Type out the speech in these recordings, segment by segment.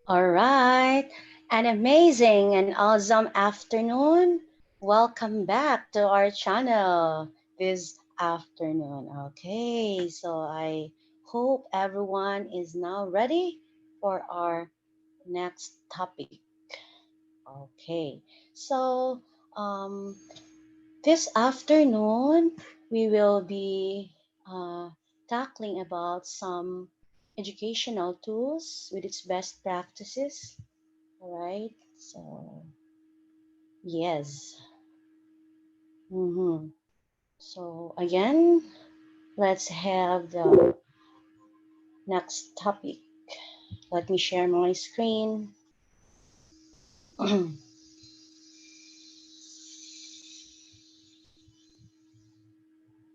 All right, an amazing and awesome afternoon. Welcome back to our channel this afternoon. Okay, so I hope everyone is now ready for our next topic. Okay, so um, this afternoon we will be tackling about some educational tools with its best practices. All right. So, yes. So, again, let's have the next topic. Let me share my screen.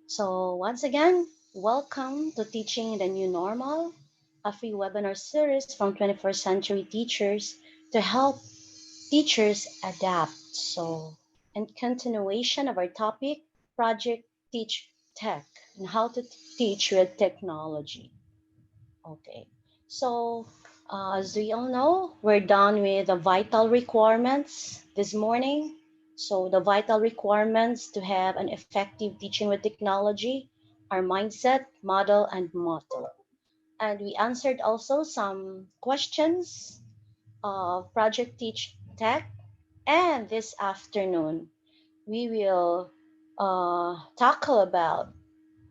So, once again, welcome to Teaching the New Normal, a free webinar series from 21st Century Teachers to help teachers adapt. So, in continuation of our topic, Project Teach Tech and how to teach with technology. Okay, so as we all know, we're done with the vital requirements this morning. So, the vital requirements to have an effective teaching with technology are mindset, model, and motto. And we answered also some questions of Project Teach Tech. And this afternoon, we will tackle about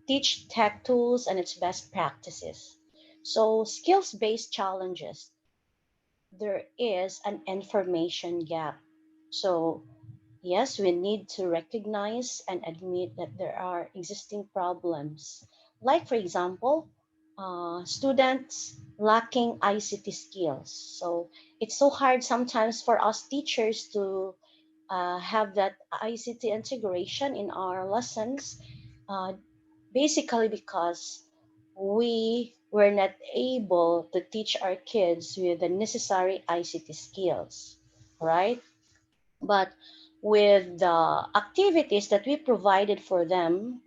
Teach Tech tools and its best practices. So, skills based challenges. There is an information gap. So, yes, we need to recognize and admit that there are existing problems. Like, for example, students lacking ICT skills. So, it's so hard sometimes for us teachers to have that ICT integration in our lessons, uh, basically because we were not able to teach our kids with the necessary ICT skills, right? But with the activities that we provided for them,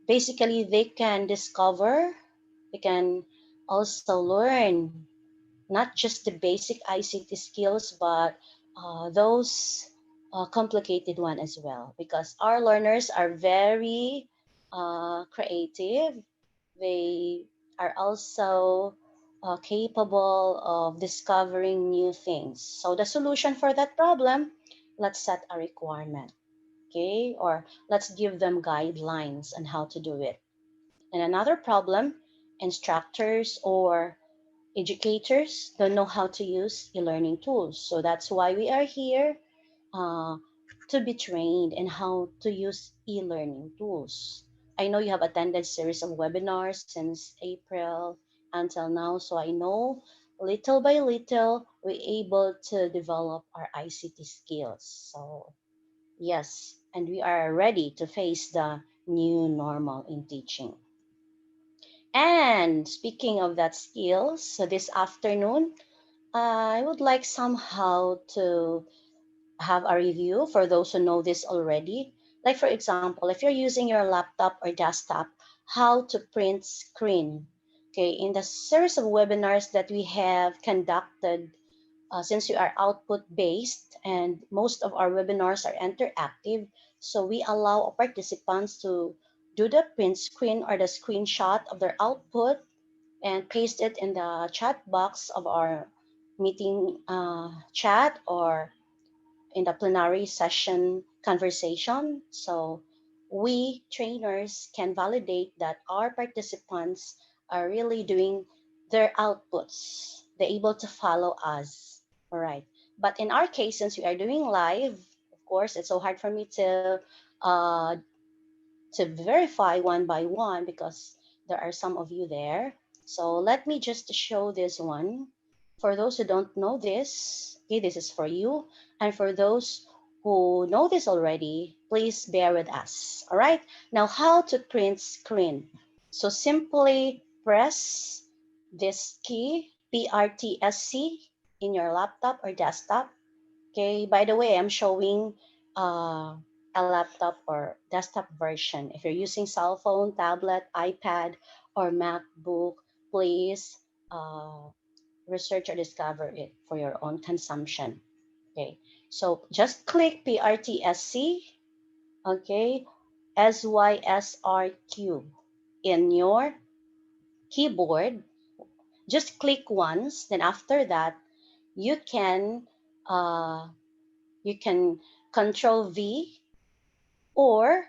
basically they can discover, they can also learn not just the basic ICT skills, but those complicated one as well. Because our learners are very creative. They are also capable of discovering new things. So the solution for that problem, let's set a requirement, okay? Or let's give them guidelines on how to do it. And another problem, instructors or educators don't know how to use e-learning tools. So that's why we are here uh, to be trained in how to use e-learning tools. I know you have attended series of webinars since April until now, so I know little by little we're able to develop our ICT skills. So yes, and we are ready to face the new normal in teaching. And speaking of that skills, so this afternoon, I would like somehow to have a review for those who know this already. Like, for example, if you're using your laptop or desktop, how to print screen. Okay, in the series of webinars that we have conducted, since we are output based and most of our webinars are interactive, so we allow participants to do the print screen or the screenshot of their output and paste it in the chat box of our meeting chat or in the plenary session conversation. So we trainers can validate that our participants are really doing their outputs. They're able to follow us. All right. But in our case, since we are doing live, of course, it's so hard for me uh, to verify one by one because there are some of you there. So let me just show this one. For those who don't know this, okay, this is for you. And for those who know this already, please bear with us. All right. Now, how to print screen. So simply press this key, PRTSC, in your laptop or desktop. Okay, by the way, I'm showing uh, a laptop or desktop version. If you're using cell phone, tablet, iPad, or MacBook, please research or discover it for your own consumption. Okay, so just click PRTSC, okay, SYSRQ in your keyboard. Just click once, then after that, you can uh, you can control V or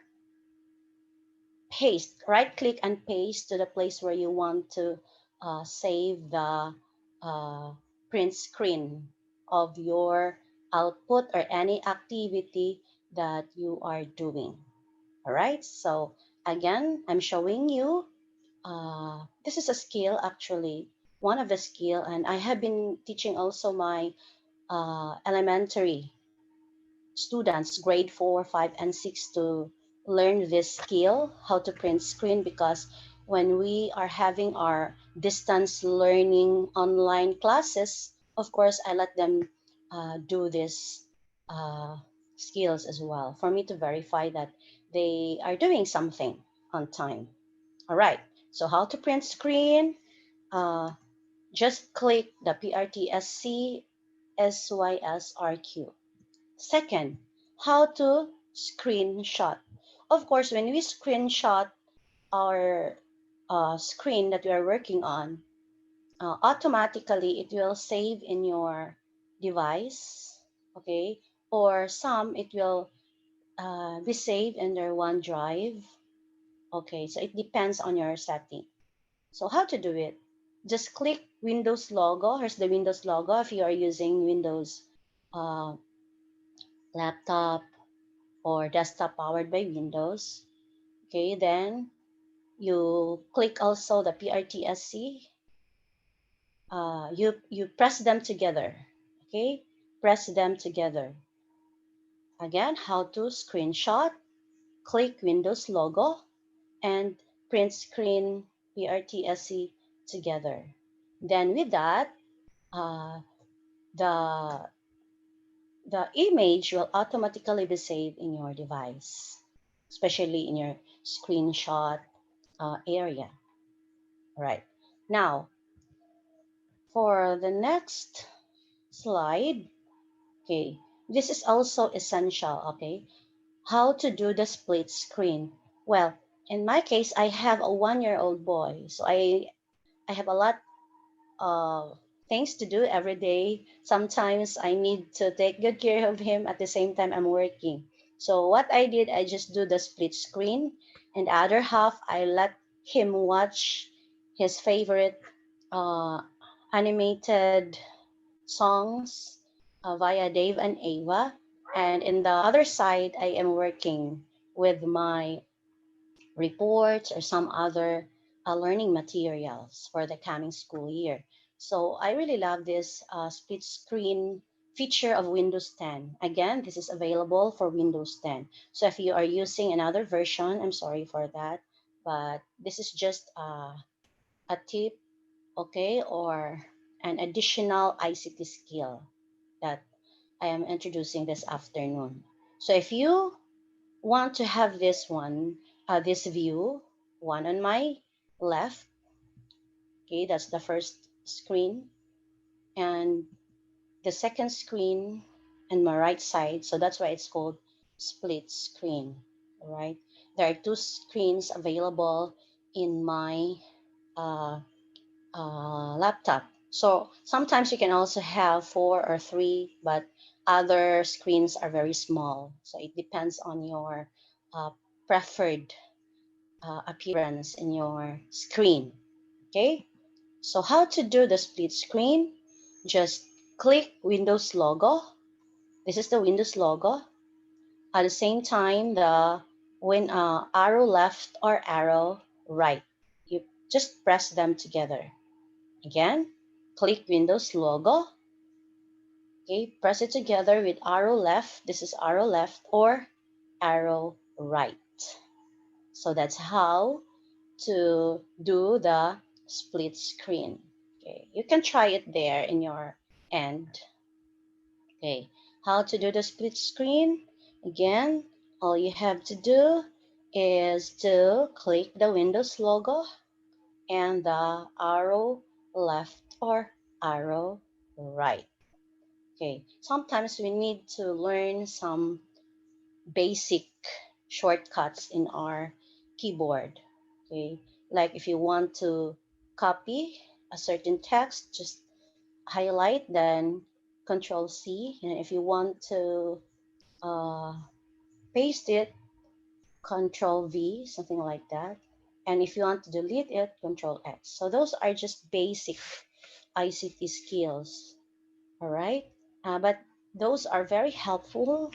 paste, right click and paste to the place where you want to save the uh, print screen of your output or any activity that you are doing. All right, so again, I'm showing you, this is a skill actually, one of the skill, and I have been teaching also my elementary students, grade 4, 5, and 6, to learn this skill, how to print screen, because when we are having our distance learning online classes, of course, I let them do this skills as well for me to verify that they are doing something on time. All right. So how to print screen? Uh, just click the PRTSC SYSRQ. Second, how to screenshot. Of course, when we screenshot our screen that we are working on, automatically it will save in your device, okay? Or some it will be saved in their OneDrive, okay? So it depends on your setting. So how to do it? Just click Windows logo. Here's the Windows logo if you are using Windows uh, laptop or desktop powered by Windows. Okay, then you click also the PRTSC. You press them together. Okay, press them together. Again, how to screenshot? Click Windows logo and print screen PRTSC together. Then with that, uh, the the image will automatically be saved in your device, especially in your screenshot area. All right. Now, for the next slide, okay, this is also essential, okay? How to do the split screen. Well, in my case, I have a 1-year-old boy, so I have a lot things to do every day. Sometimes I need to take good care of him at the same time I'm working. So what I did, I just do the split screen, and the other half I let him watch his favorite uh, animated songs via Dave and Ava, and in the other side I am working with my reports or some other learning materials for the coming school year. So I really love this split screen feature of Windows 10. Again, this is available for Windows 10. So if you are using another version, I'm sorry for that, but this is just a tip, okay, or an additional ICT skill that I am introducing this afternoon. So if you want to have this one, this view, one on my left, okay, that's the first screen, and the second screen on my right side, so that's why it's called split screen, all right? There are two screens available in my uh, laptop. So sometimes you can also have 4 or 3, but other screens are very small. So it depends on your uh, preferred appearance in your screen. Okay, so how to do the split screen? Just click Windows logo. This is the Windows logo. At the same time, the when arrow left or arrow right, you just press them together. Again, click Windows logo. Okay, press it together with arrow left. This is arrow left or arrow right. So that's how to do the split screen. Okay, you can try it there in your end. Okay, how to do the split screen? Again, all you have to do is to click the Windows logo and the arrow left or arrow right. Okay, sometimes we need to learn some basic shortcuts in our keyboard. Okay, like if you want to copy a certain text, just highlight, then Control C. And if you want to uh, paste it, Control V, something like that. And if you want to delete it, Control X. So those are just basic ICT skills. All right, but those are very helpful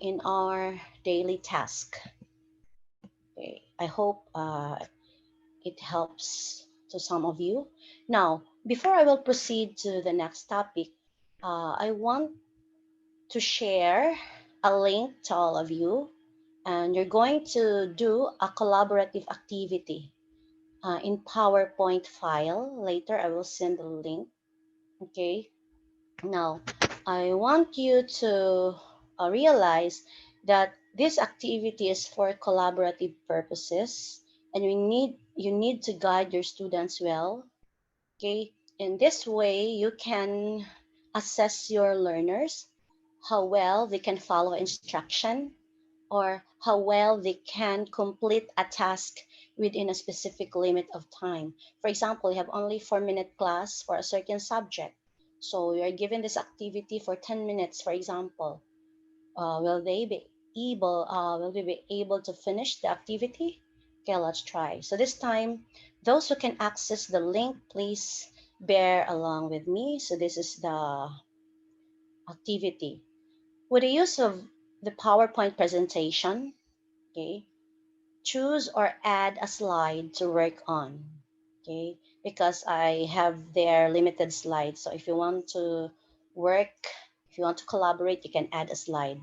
in our daily task. Okay. I hope it helps to some of you. Now, before I will proceed to the next topic, I want to share a link to all of you, and you're going to do a collaborative activity in PowerPoint file. Later, I will send the link. Okay. Now, I want you to realize that this activity is for collaborative purposes, and you need to guide your students well. Okay, in this way you can assess your learners, how well they can follow instruction, or how well they can complete a task within a specific limit of time. For example, you have only 4-minute class for a certain subject. So you're given this activity for 10 minutes, for example. Will they be able to finish the activity? Okay, let's try. So this time, those who can access the link, please bear along with me. So this is the activity. With the use of the PowerPoint presentation, okay, choose or add a slide to work on. Okay, because I have their limited slides. So if you want to work, if you want to collaborate, you can add a slide.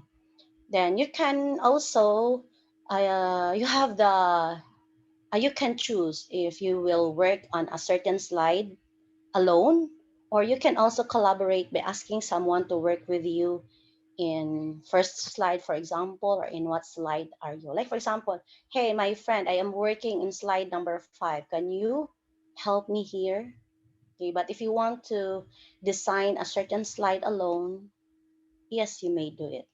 Then you can also you have the you can choose if you will work on a certain slide alone, or you can also collaborate by asking someone to work with you in first slide, for example, or in what slide are you, like for example, hey my friend, I am working in slide number 5, can you help me here? Okay, but if you want to design a certain slide alone, yes, you may do it.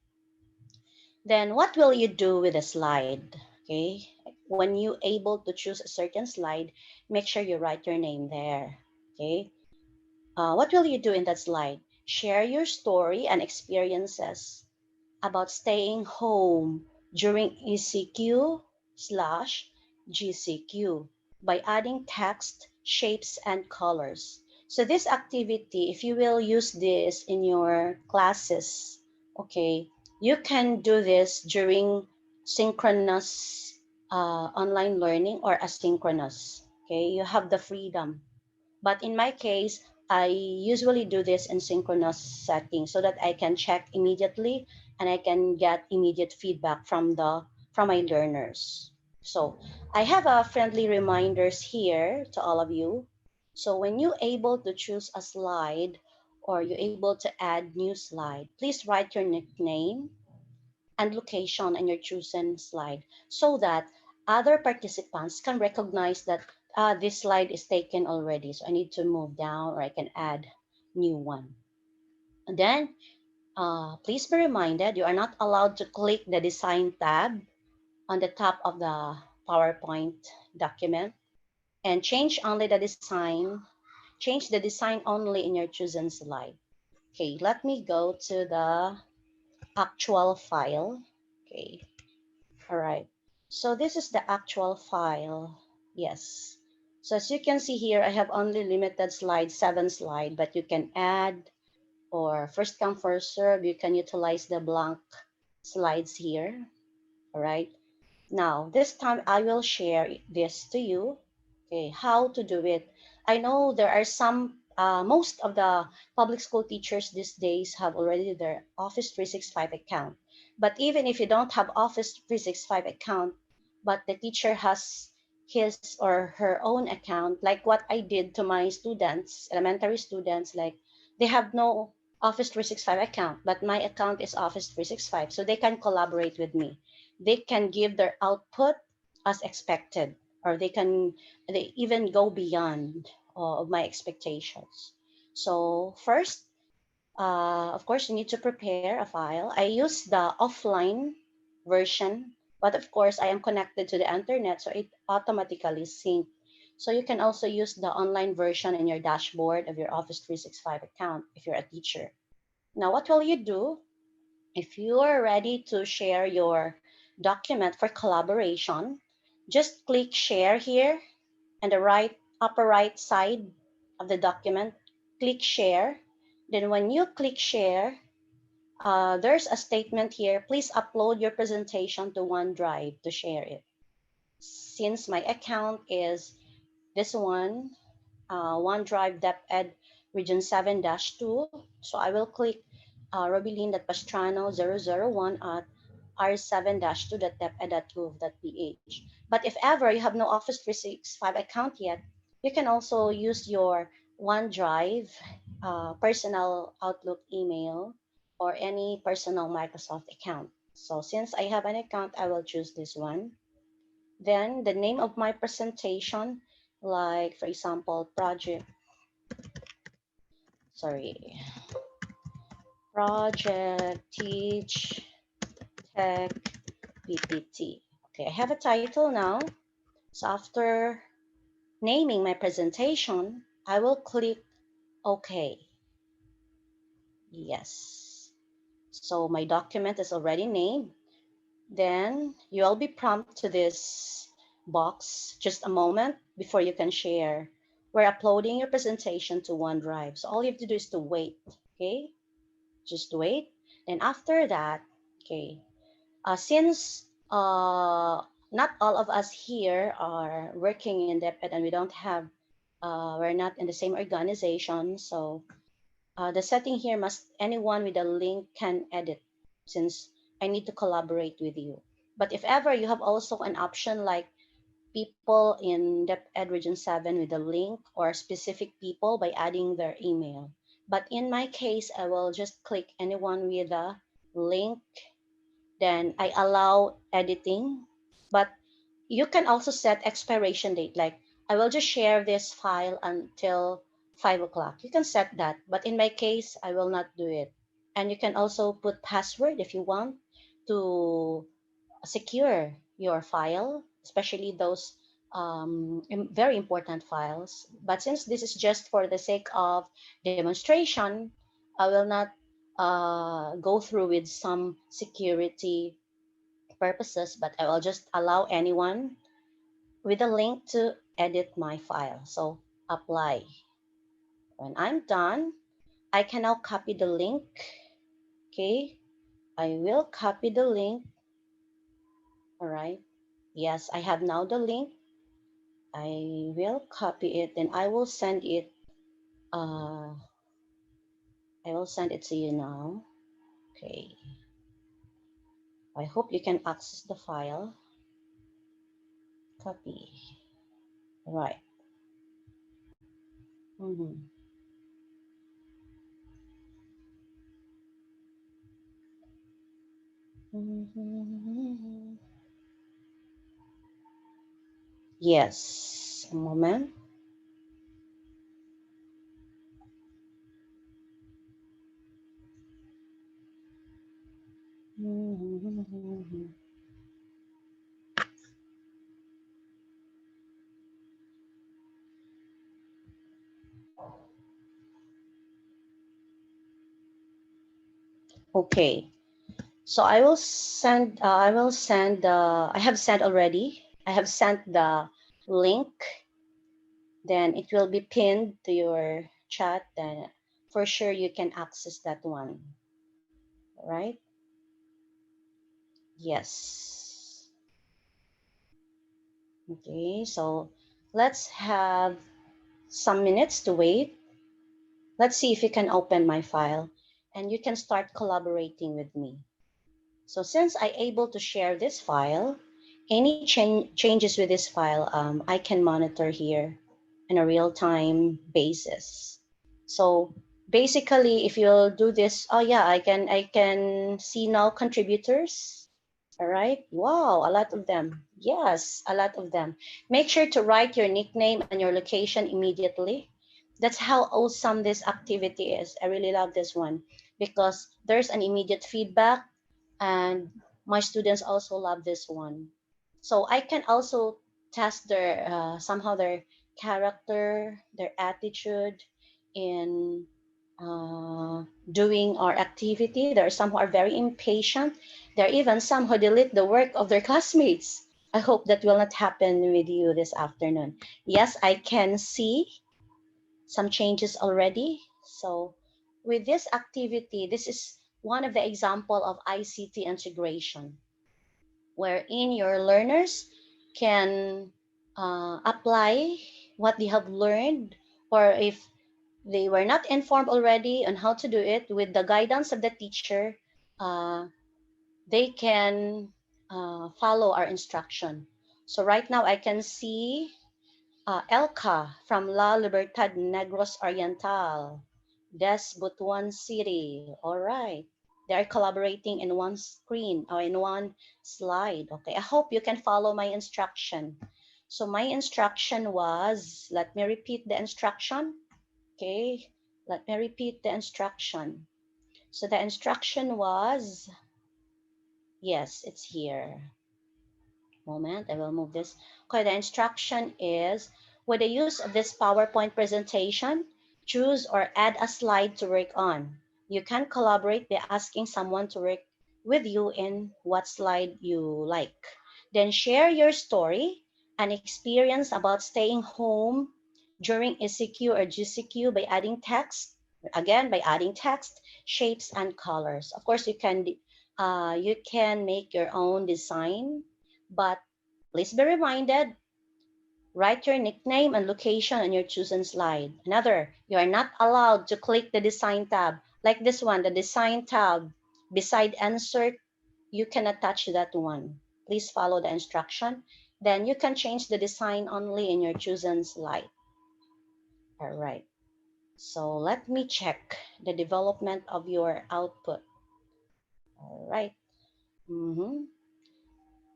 Then what will you do with the slide? Okay, when you able to choose a certain slide, make sure you write your name there. Okay, what will you do in that slide? Share your story and experiences about staying home during ECQ slash GCQ by adding text, shapes, and colors. So this activity, if you will use this in your classes, okay, you can do this during synchronous online learning or asynchronous. Okay, you have the freedom, but in my case, I usually do this in synchronous setting so that I can check immediately and I can get immediate feedback from my learners. So I have a friendly reminders here to all of you. So when you able to choose a slide or you're able to add new slide, please write your nickname and location on your chosen slide so that other participants can recognize that this slide is taken already. So I need to move down or I can add new one. And then please be reminded you are not allowed to click the design tab on the top of the PowerPoint document and change the design only in your chosen slide. Okay, let me go to the actual file. Okay, all right. So this is the actual file. Yes. So as you can see here, I have only limited slides, 7 slides, but you can add or first come, first serve. You can utilize the blank slides here. All right. Now, this time I will share this to you. Okay, how to do it. I know there are most of the public school teachers these days have already their Office 365 account. But even if you don't have Office 365 account, but the teacher has his or her own account, like what I did to my students, elementary students, like they have no Office 365 account, but my account is Office 365, so they can collaborate with me. They can give their output as expected, or they even go beyond of my expectations. So first, of course, you need to prepare a file. I use the offline version, but of course I am connected to the internet, so it automatically sync. So you can also use the online version in your dashboard of your Office 365 account if you're a teacher. Now what will you do? If you are ready to share your document for collaboration, just click share here and the upper right side of the document. Click share. Then when you click share, there's a statement here. Please upload your presentation to OneDrive to share it. Since my account is this one, OneDrive DepEd Region 7-2, so I will click Robilin.Pastrano 001 at r7-2.deped.gov.ph. But if ever you have no Office 365 account yet, you can also use your OneDrive personal Outlook email or any personal Microsoft account. So since I have an account, I will choose this one. Then the name of my presentation, like for example, sorry, project teach tech PPT. Okay, I have a title now. So after naming my presentation, I will click OK. Yes. So my document is already named. Then you'll be prompted to this box just a moment before you can share. We're uploading your presentation to OneDrive. So all you have to do is to wait. Okay, just wait. And after that, okay, since not all of us here are working in DepEd and we don't have, we're not in the same organization, so the setting here must anyone with a link can edit since I need to collaborate with you. But if ever you have also an option like people in DepEd Region 7 with a link or specific people by adding their email. But in my case, I will just click anyone with a link, then I allow editing. But you can also set expiration date, like I will just share this file until 5 o'clock. You can set that, but in my case, I will not do it. And you can also put password if you want to secure your file, especially those very important files. But since this is just for the sake of demonstration, I will not go through with some security purposes, but I will just allow anyone with a link to edit my file. So apply. When I'm done, I can now copy the link. Okay, I will copy the link. All right. Yes, I have now the link. I will copy it and I will send it. Uh, I will send it to you now. Okay. I hope you can access the file. Copy. Right. Mhm. Mhm. Yes. A moment. Mhm. Okay. So I will send. I will send. I have sent already. I have sent the link. Then it will be pinned to your chat. Then for sure you can access that one. Right? Yes. Okay. So let's have some minutes to wait. Let's see if you can open my file, and you can start collaborating with me. So since I able to share this file, any changes with this file, I can monitor here in a real-time basis. So basically, if you'll do this, oh yeah, I can see now contributors. All right. Wow, a lot of them. Yes, a lot of them. Make sure to write your nickname and your location immediately. That's how awesome this activity is. I really love this one because there's an immediate feedback and my students also love this one. So I can also test their somehow their character, their attitude in doing our activity. There are some who are very impatient. There are even some who delete the work of their classmates. I hope that will not happen with you this afternoon. Yes, I can see some changes already. So with this activity, this is one of the example of ICT integration, wherein your learners can apply what they have learned, or if they were not informed already on how to do it, with the guidance of the teacher, uh, they can follow our instruction. So right now I can see Elka from La Libertad Negros Oriental. Des Butuan City. All right. They are collaborating in one screen or in one slide. Okay. I hope you can follow my instruction. So my instruction was, let me repeat the instruction. Okay. Let me repeat the instruction. So the instruction was, yes, it's here. Moment, I will move this. Okay, the instruction is, with the use of this PowerPoint presentation, choose or add a slide to work on. You can collaborate by asking someone to work with you in what slide you like. Then share your story and experience about staying home during ECQ or GCQ by adding text. Again, by adding text, shapes, and colors. Of course, you can make your own design, but please be reminded, write your nickname and location on your chosen slide. Another, you are not allowed to click the design tab. Like this one, the design tab beside insert, you cannot touch that one. Please follow the instruction. Then you can change the design only in your chosen slide. All right. So let me check the development of your output. All right. Mhm.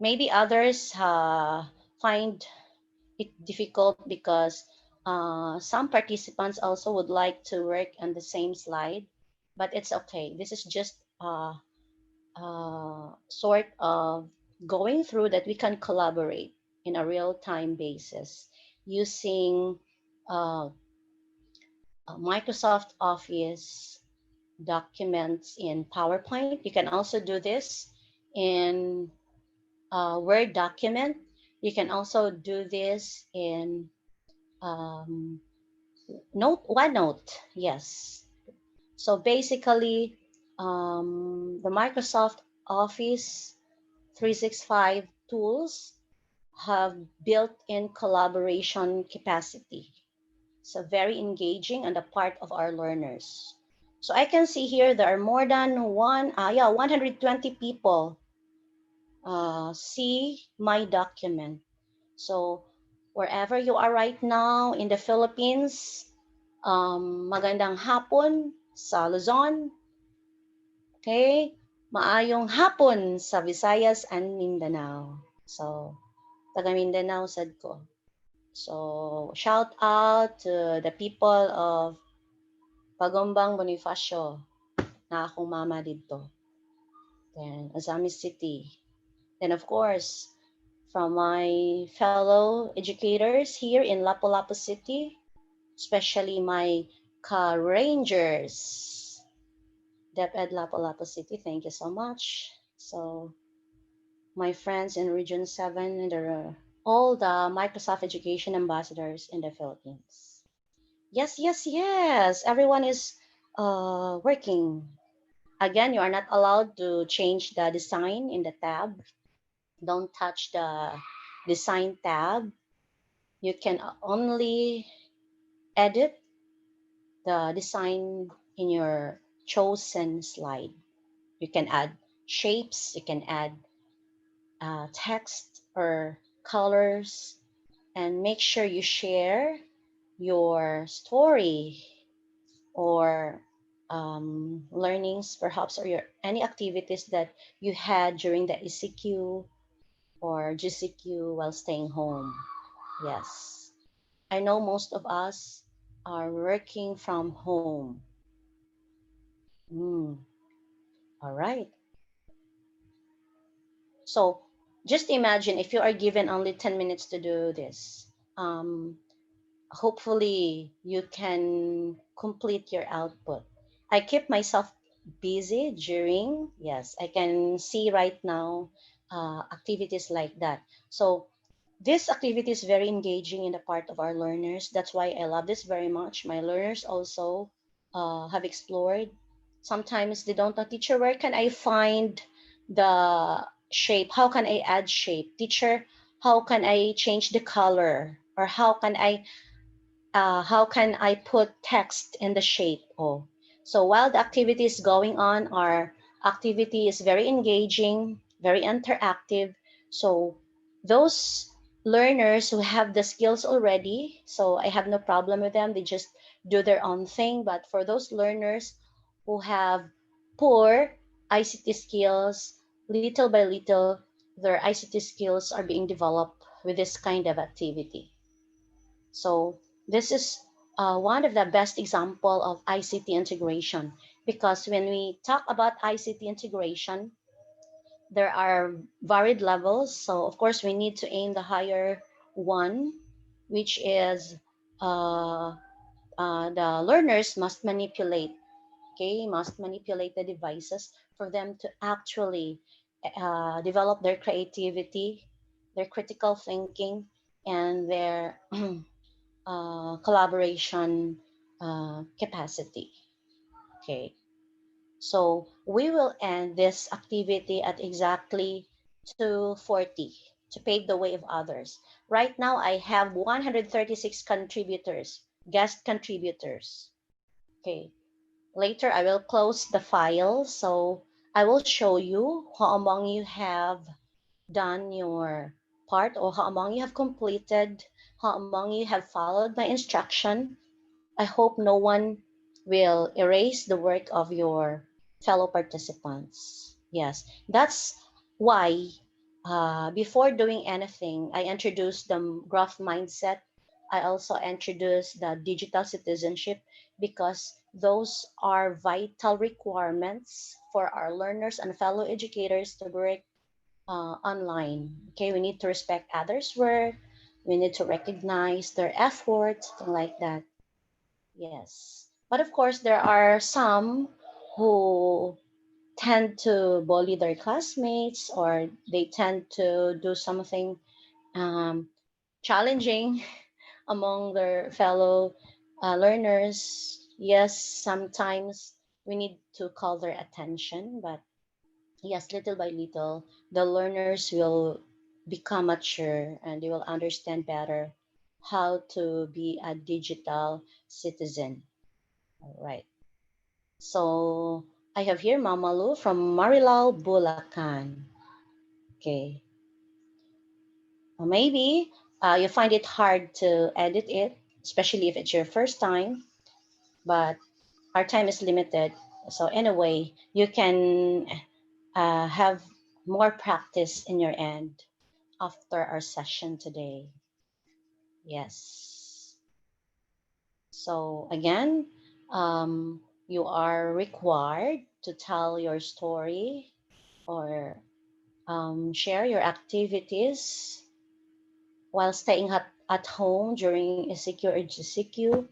Maybe others find it difficult because some participants also would like to work on the same slide, but it's okay. This is just sort of going through that we can collaborate in a real-time basis using uh, Microsoft Office documents in PowerPoint. You can also do this in Word document. You can also do this in um, OneNote. Yes. So basically, the Microsoft Office 365 tools have built-in collaboration capacity. So very engaging on the part of our learners. So I can see here there are more than 120 people see my document. So wherever you are right now in the Philippines, magandang hapon sa Luzon, okay? Maayong hapon sa Visayas and Mindanao. So, taga Mindanao sad ko. So, shout out to the people of Pagumbang Bonifacio na akong mama dito. Then, Ozamis City. Then, of course, from my fellow educators here in Lapu-Lapu City, especially my ka-rangers, DepEd Lapu-Lapu City, thank you so much. So, my friends in Region 7 and all the Microsoft Education ambassadors in the Philippines. Yes, yes, yes. Everyone is working. Again, you are not allowed to change the design in the tab. Don't touch the design tab. You can only edit the design in your chosen slide. You can add shapes, you can add text or colors, and make sure you share your story or learnings perhaps, or your any activities that you had during the ECQ or GCQ while staying home. Yes, I know most of us are working from home. Mm, all right. So just imagine if you are given only 10 minutes to do this. Um, Hopefully you can complete your output. I keep myself busy during, yes, I can see right now activities like that. So this activity is very engaging in the part of our learners. That's why I love this very much. My learners also have explored. Sometimes they don't know, teacher, where can I find the shape? How can I add shape? Teacher, how can I change the color? Or how can I put text in the shape? Oh, so while the activity is going on, our activity is very engaging, very interactive. So those learners who have the skills already, so I have no problem with them. They just do their own thing. But for those learners who have poor ICT skills, little by little, their ICT skills are being developed with this kind of activity. So this is one of the best example of ICT integration, because when we talk about ICT integration, there are varied levels. So of course we need to aim the higher one, which is uh, the learners must manipulate, okay, must manipulate the devices for them to actually develop their creativity, their critical thinking, and their collaboration capacity. Okay, so we will end this activity at exactly 2:40 to pave the way of others. Right now, I have 136 contributors, guest contributors. Okay, later I will close the file, so I will show you how among you have done your part, or how among you have completed, how among you have followed my instruction. I hope no one will erase the work of your fellow participants. Yes, that's why before doing anything, I introduced the growth mindset. I also introduced the digital citizenship, because those are vital requirements for our learners and fellow educators to work online. Okay, we need to respect others' work. We need to recognize their effort, something like that. Yes. But of course, there are some who tend to bully their classmates, or they tend to do something um, challenging among their fellow learners. Yes, sometimes we need to call their attention, but yes, little by little, the learners will become mature and they will understand better how to be a digital citizen. All right. So I have here Mamalu from Marilao, Bulacan. Okay. Well, maybe you find it hard to edit it, especially if it's your first time, but our time is limited. So anyway, you can have more practice in your end after our session today. Yes. So again, you are required to tell your story, or share your activities while staying at home during ECQ or GCQ.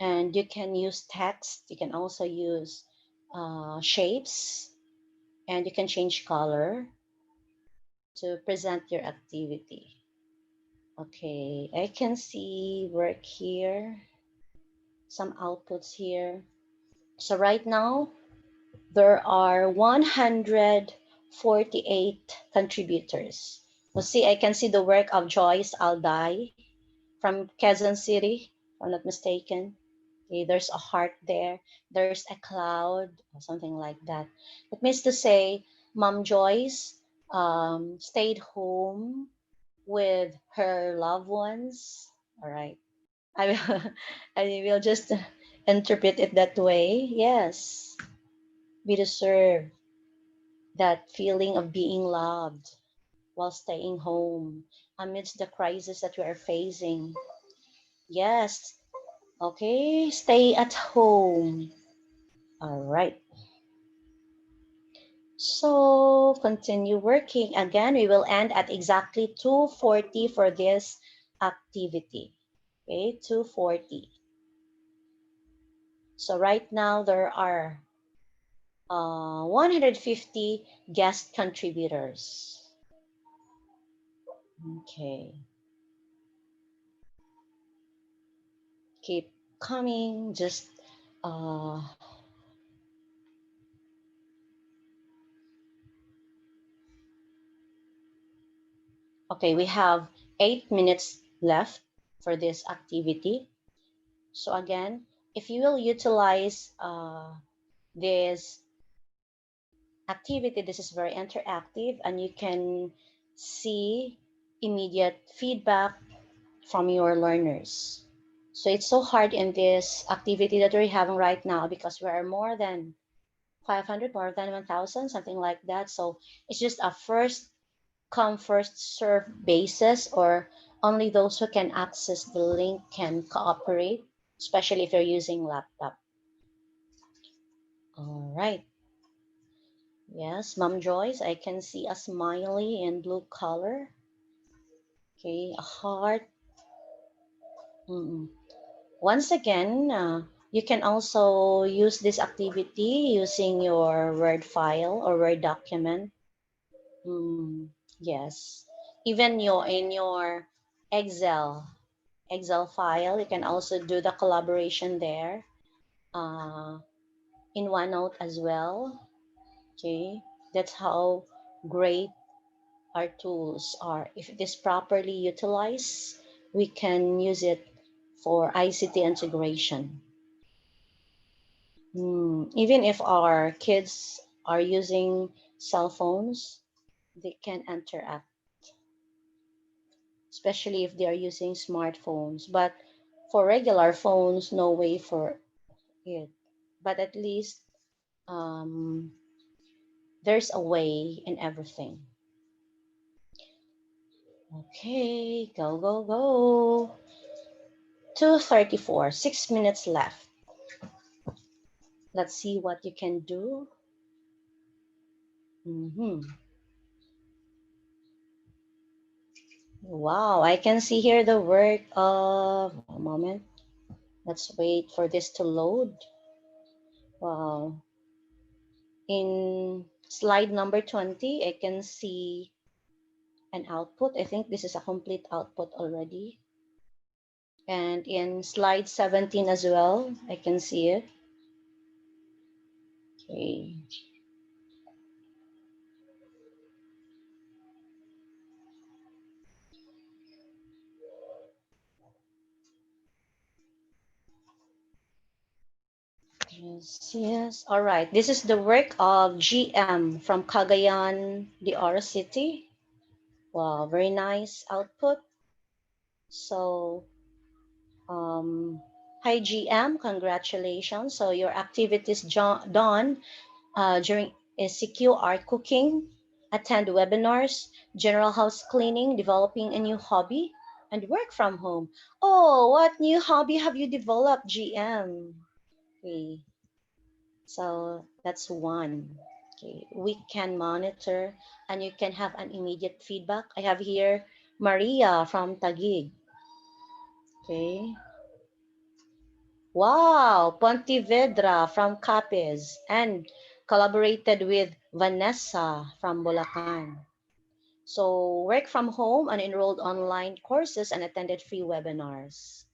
And you can use text, you can also use shapes, and you can change color to present your activity. Okay, I can see work here, some outputs here. So right now, there are 148 contributors. Well, see, I can see the work of Joyce Alday from Quezon City, if I'm not mistaken. Okay, there's a heart there. There's a cloud, or something like that. It means to say, Mom Joyce stayed home with her loved ones. All right. I will, I will just interpret it that way. Yes, we deserve that feeling of being loved while staying home amidst the crisis that we are facing. Yes, okay, stay at home. All right. So continue working. Again, we will end at exactly 2:40 for this activity. Okay, 2:40. So right now there are 150 guest contributors. Okay, keep coming. Just uh, okay, we have 8 minutes left for this activity. So again, if you will utilize this activity, this is very interactive, and you can see immediate feedback from your learners. So it's so hard in this activity that we're having right now because we are more than 500, more than 1,000, something like that. So it's just a first come, first serve basis, or only those who can access the link can cooperate, especially if you're using laptop. All right. Yes, Mom Joyce, I can see a smiley in blue color. Okay, a heart. Mm-mm. Once again, you can also use this activity using your Word file or Word document. Mm, yes. Even in your Excel Excel file, you can also do the collaboration there uh, in OneNote as well. Okay, that's how great our tools are. If it is properly utilized, we can use it for ICT integration. Even if our kids are using cell phones, they can interact, especially if they are using smartphones. But for regular phones, no way for it. But at least um, there's a way in everything. Okay, go, go, go. 2:34, 6 minutes left. Let's see what you can do. hmm Wow, I can see here the work of, a moment. Let's wait for this to load. Wow. In slide number 20, I can see an output. I think this is a complete output already. And in slide 17 as well, I can see it. Okay. Yes, yes. All right. This is the work of GM from Cagayan de Oro City. Wow, very nice output. So, um, hi GM, congratulations. So your activities done during SCQ are cooking, attend webinars, general house cleaning, developing a new hobby, and work from home. Oh, what new hobby have you developed, GM? Okay, so that's one. Okay, we can monitor and you can have an immediate feedback. I have here Maria from Taguig. Okay. Wow, Pontevedra from Capiz and collaborated with Vanessa from Bulacan. So work from home and enrolled online courses and attended free webinars.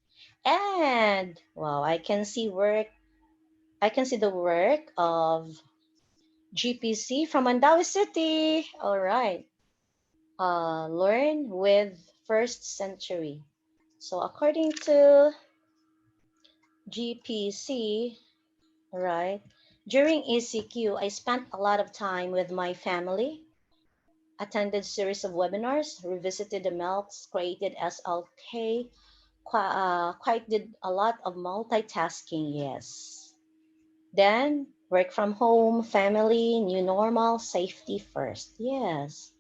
And wow, I can see the work of GPC from Mandawi City. All right. Learn with First Century. So according to GPC, right, during ECQ, I spent a lot of time with my family, attended series of webinars, revisited the MELCs, created SLK, quite did a lot of multitasking, yes. Then work from home, family, new normal, safety first. Yes,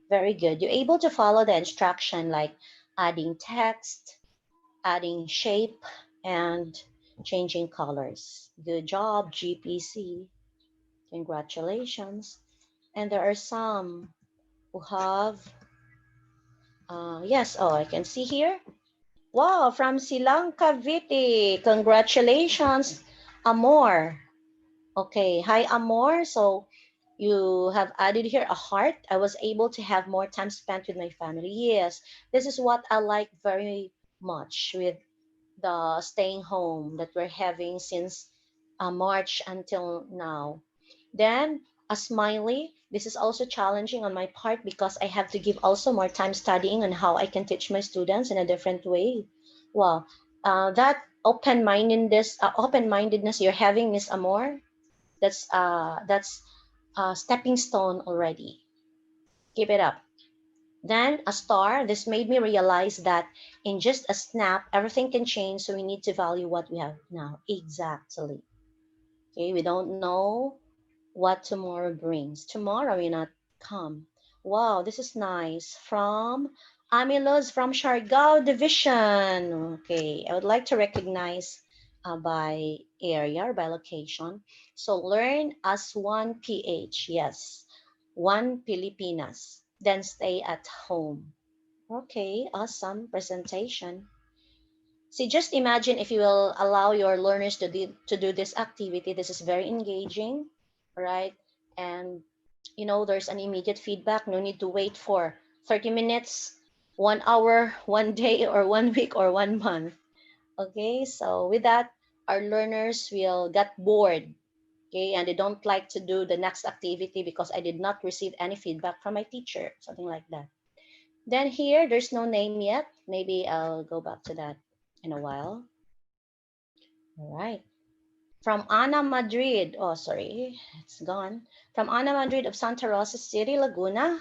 very good. You're able to follow the instruction like adding text, adding shape, and changing colors. Good job, GPC. Congratulations. And there are some who have, yes, oh, I can see here. Wow, from Silang Cavite. Congratulations, Amor. Okay, hi Amor. So you have added here a heart. I was able to have more time spent with my family. Yes, this is what I like very much with the staying home that we're having since March until now. Then a smiley. This is also challenging on my part because I have to give also more time studying on how I can teach my students in a different way. Wow, that open-mindedness you're having, Miss Amor, that's a stepping stone already. Keep it up. Then a star. This made me realize that in just a snap, everything can change. So we need to value what we have now. Exactly. Okay, we don't know what tomorrow brings. Tomorrow may not come. Wow, this is nice. From Amilos from Siargao Division. Okay, I would like to recognize by area or by location. So learn as one PH. Yes, one Pilipinas. Then stay at home. Okay, awesome presentation. See, just imagine if you will allow your learners to do this activity. This is very engaging, right? And there's an immediate feedback. No need to wait for 30 minutes, 1 hour, 1 day, or 1 week, or 1 month. Okay, so with that, our learners will get bored. Okay, and they don't like to do the next activity because I did not receive any feedback from my teacher, something like that. Then here, there's no name yet. Maybe I'll go back to that in a while. All right. From Ana Madrid. Oh, sorry, it's gone. From Ana Madrid of Santa Rosa City, Laguna.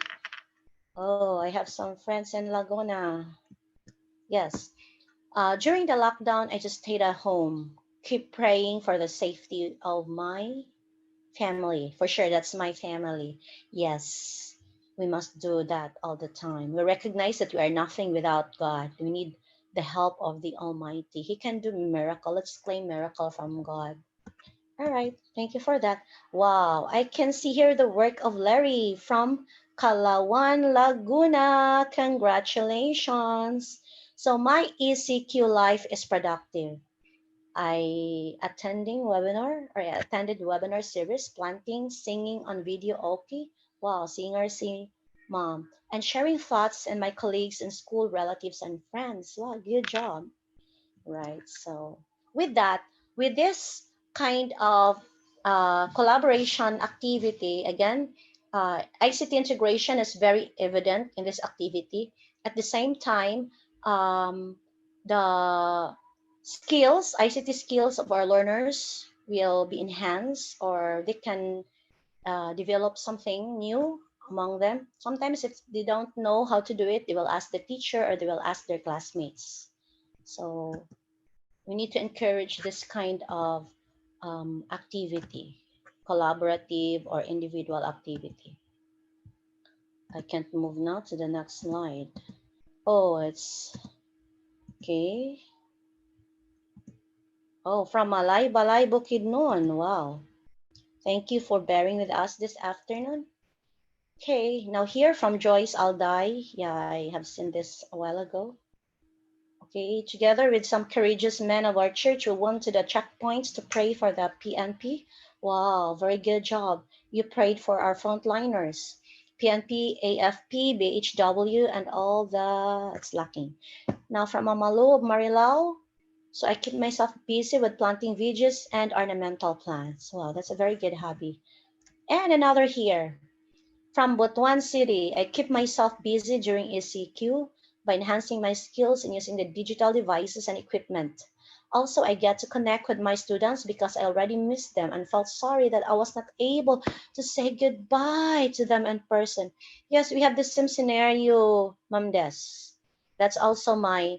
Oh, I have some friends in Laguna. Yes. During the lockdown, I just stayed at home. Keep praying for the safety of my family. For sure, that's my family. Yes, we must do that all the time. We recognize that we are nothing without God. We need the help of the Almighty. He can do miracle. Let's claim miracle from God. All right, thank you for that. Wow, I can see here the work of Larry from Calawan, Laguna. Congratulations. So my ECQ life is productive. I attended webinar series, planting, singing on video. Okay, wow, singer, sing, mom, and sharing thoughts and my colleagues and school relatives and friends. Wow, good job. Right. So with that, with this kind of collaboration activity, again, ICT integration is very evident in this activity. At the same time, the skills, ICT skills of our learners will be enhanced, or they can develop something new among them. Sometimes if they don't know how to do it, they will ask the teacher or they will ask their classmates. So we need to encourage this kind of activity, collaborative or individual activity. I can't move now to the next slide. Oh, it's okay. Oh, from Malay Balay Bukidnon. Wow. Thank you for bearing with us this afternoon. Okay, now here from Joyce Alday. Yeah, I have seen this a while ago. Okay, together with some courageous men of our church, we went to the checkpoints to pray for the PNP. Wow, very good job. You prayed for our frontliners, PNP, AFP, BHW, and all the, it's lacking. Now from Amalu of Marilao, so I keep myself busy with planting veggies and ornamental plants. Wow, that's a very good hobby. And another here. From Butuan City, I keep myself busy during ECQ by enhancing my skills in using the digital devices and equipment. Also, I get to connect with my students because I already missed them and felt sorry that I was not able to say goodbye to them in person. Yes, we have the same scenario, Ma'am Des. That's also my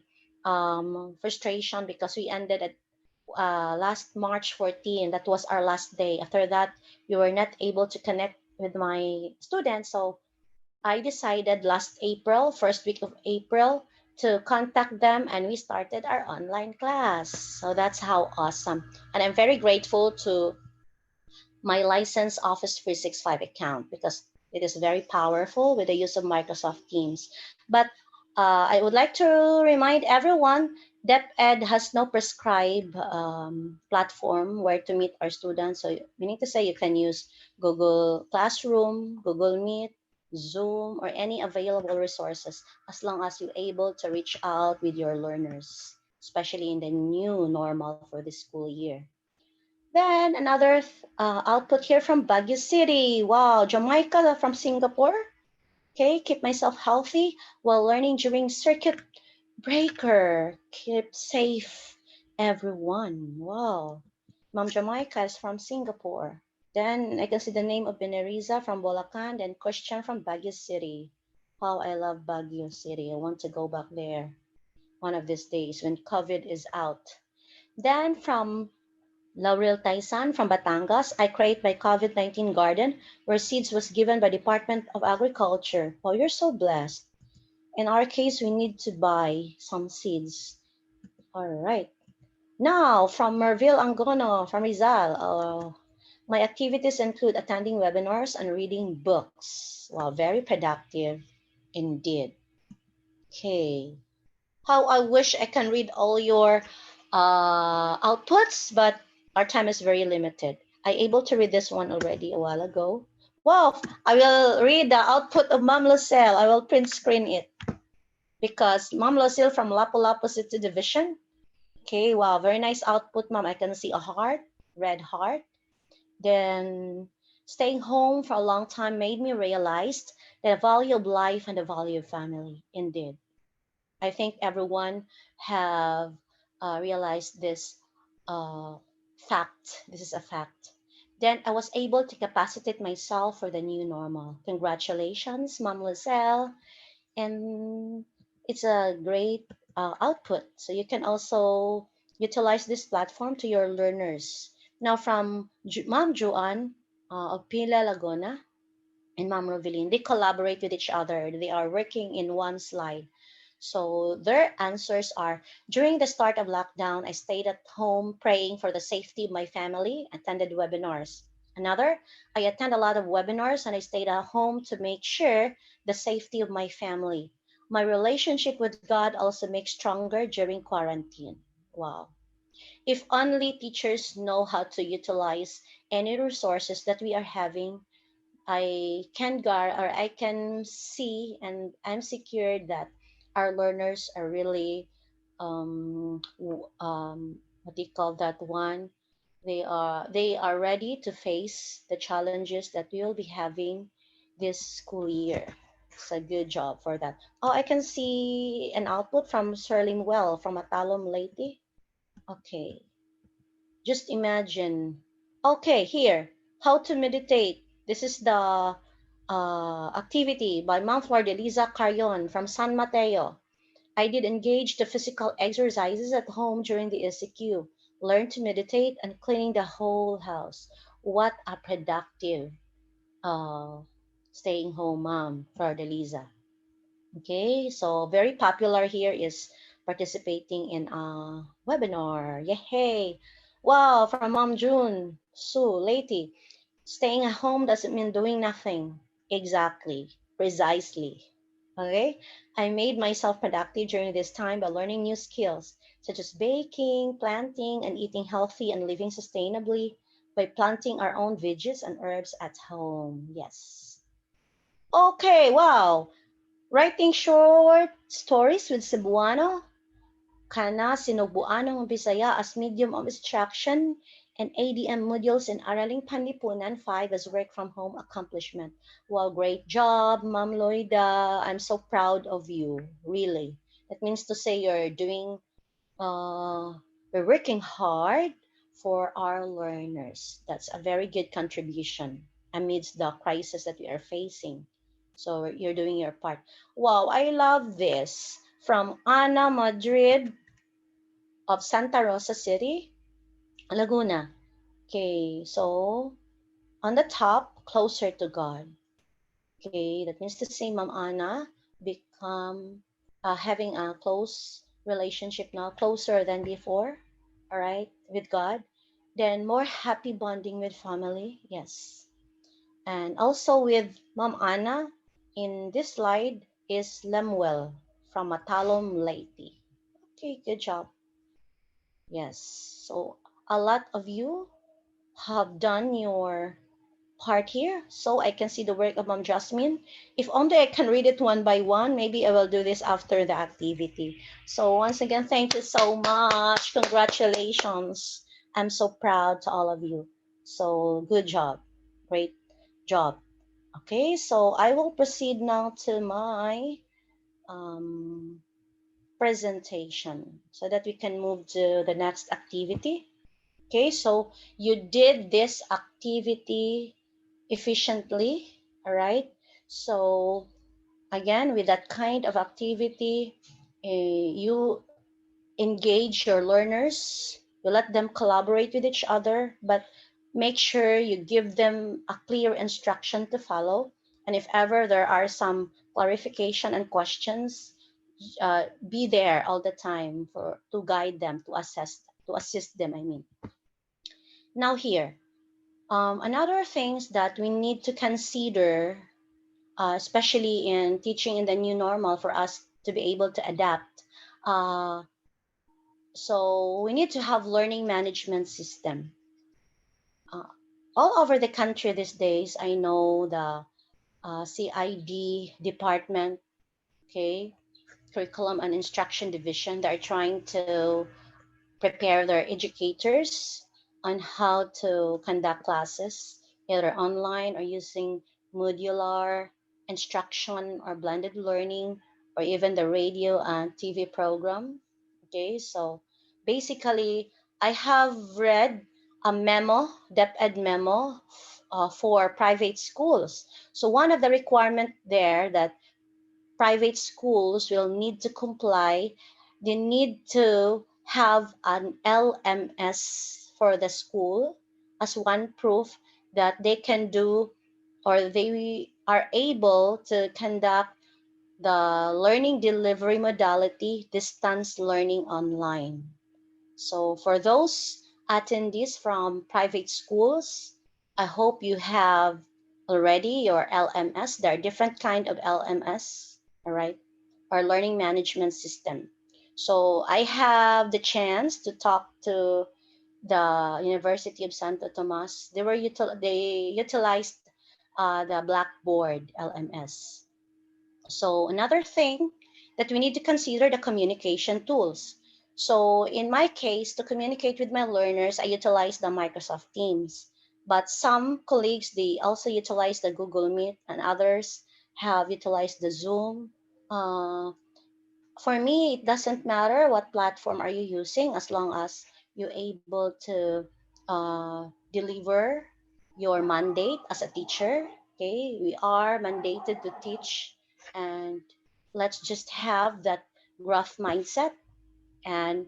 frustration because we ended at last March 14. That was our last day. After that, we were not able to connect with my students. So I decided last April, first week of April, to contact them and we started our online class. So that's how awesome. And I'm very grateful to my license Office 365 account because it is very powerful with the use of Microsoft Teams. But I would like to remind everyone DepEd has no prescribed platform where to meet our students. So meaning to say you can use Google Classroom, Google Meet, Zoom, or any available resources as long as you're able to reach out with your learners, especially in the new normal for this school year. Then another output here from Baguio City. Wow, Jamaica from Singapore. Okay, keep myself healthy while learning during circuit breaker. Keep safe, everyone. Wow. Mom Jamaica is from Singapore. Then I can see the name of Beneriza from Bulacan, then Christian from Baguio City. Wow, I love Baguio City. I want to go back there one of these days when COVID is out. Then from Laurel Taisan from Batangas, I create my COVID-19 garden where seeds was given by Department of Agriculture. Oh, you're so blessed. In our case, we need to buy some seeds. All right. Now, from Merville Angono, from Rizal, my activities include attending webinars and reading books. Wow, very productive indeed. Okay. How I wish I can read all your outputs, but our time is very limited. I able to read this one already a while ago. Wow, I will read the output of Ma'am Lucille. I will print screen it because Ma'am Lucille from Lapu-Lapu City Division. Okay, wow, very nice output, Ma'am. I can see a heart, red heart. Then staying home for a long time made me realize the value of life and the value of family. Indeed. I think everyone have realized this uh, fact. This is a fact. Then I was able to capacitate myself for the new normal. Congratulations, Mom Lizelle. And it's a great output. So you can also utilize this platform to your learners. Now from Mom Juan of Pila Laguna and Mom Rovelin, they collaborate with each other. They are working in one slide. So their answers are during the start of lockdown, I stayed at home praying for the safety of my family, attended webinars. Another, I attend a lot of webinars and I stayed at home to make sure the safety of my family. My relationship with God also makes stronger during quarantine. Wow. If only teachers know how to utilize any resources that we are having, I can see and I'm secured that our learners are really what do you call that one? They are ready to face the challenges that we will be having this school year. It's a good job for that. Oh, I can see an output from Sherlyn Well from Atalom Lady. Okay, just imagine. Okay, here, how to meditate. This is the activity by Mount Elisa Carrion from San Mateo. I did engage the physical exercises at home during the ECQ, learn to meditate and cleaning the whole house. What a productive uh, staying home mom for Elisa. Okay, so very popular here is participating in a webinar. Yay! Wow, from Mom June, Sue, Lady. Staying at home doesn't mean doing nothing. Exactly, precisely. Okay, I made myself productive during this time by learning new skills such as baking, planting, and eating healthy and living sustainably by planting our own veggies and herbs at home. Yes. Okay, wow. Writing short stories with Cebuano, kana sinubuan ng Bisaya as medium of instruction, and ADM modules in Araling Panlipunan 5 as work from home accomplishment. Wow, great job, Ma'am Loida. I'm so proud of you, really. That means to say uh, we're working hard for our learners. That's a very good contribution amidst the crisis that we are facing. So you're doing your part. Wow, I love this. From Ana Madrid of Santa Rosa City, Laguna. Okay, so on the top, closer to God. Okay, that means to say, Ma'am Ana, become having a close relationship now, closer than before, all right, with God. Then more happy bonding with family, yes. And also with Ma'am Ana, in this slide is Lemuel from Matalom Leyte. Okay, good job. Yes, so a lot of you have done your part here so I can see the work of Mom Jasmine. If only I can read it one by one, maybe I will do this after the activity. So once again, thank you so much. Congratulations. I'm so proud to all of you. So good job. Great job. Okay, so I will proceed now to my um, presentation so that we can move to the next activity. Okay, so you did this activity efficiently, all right? So Again, with that kind of activity, you engage your learners, you let them collaborate with each other, but make sure you give them a clear instruction to follow. And if ever there are some clarification and questions, be there all the time for to guide them, to assist them. I mean, now here, another things that we need to consider, especially in teaching in the new normal, for us to be able to adapt. Uh, so we need to have learning management system. Uh, all over the country these days, I know the CID department, okay, curriculum and instruction division, they're trying to prepare their educators on how to conduct classes, either online or using modular instruction or blended learning, or even the radio and TV program. Okay, so basically, I have read a memo, DepEd memo, for private schools. So one of the requirement there that private schools will need to comply, they need to have an LMS for the school as one proof that they can do, or they are able to conduct the learning delivery modality distance learning online. So for those attendees from private schools, I hope you have already your LMS. There are different kind of LMS, all right, or learning management system. So I have the chance to talk to the University of Santo Tomas. They utilized the Blackboard LMS. So another thing that we need to consider, the communication tools. So in my case, to communicate with my learners, I utilize the Microsoft Teams. But some colleagues, they also utilize the Google Meet, and others have utilized the Zoom. Uh, for me, it doesn't matter what platform are you using, as long as you're able to deliver your mandate as a teacher. Okay, we are mandated to teach, and let's just have that growth mindset, and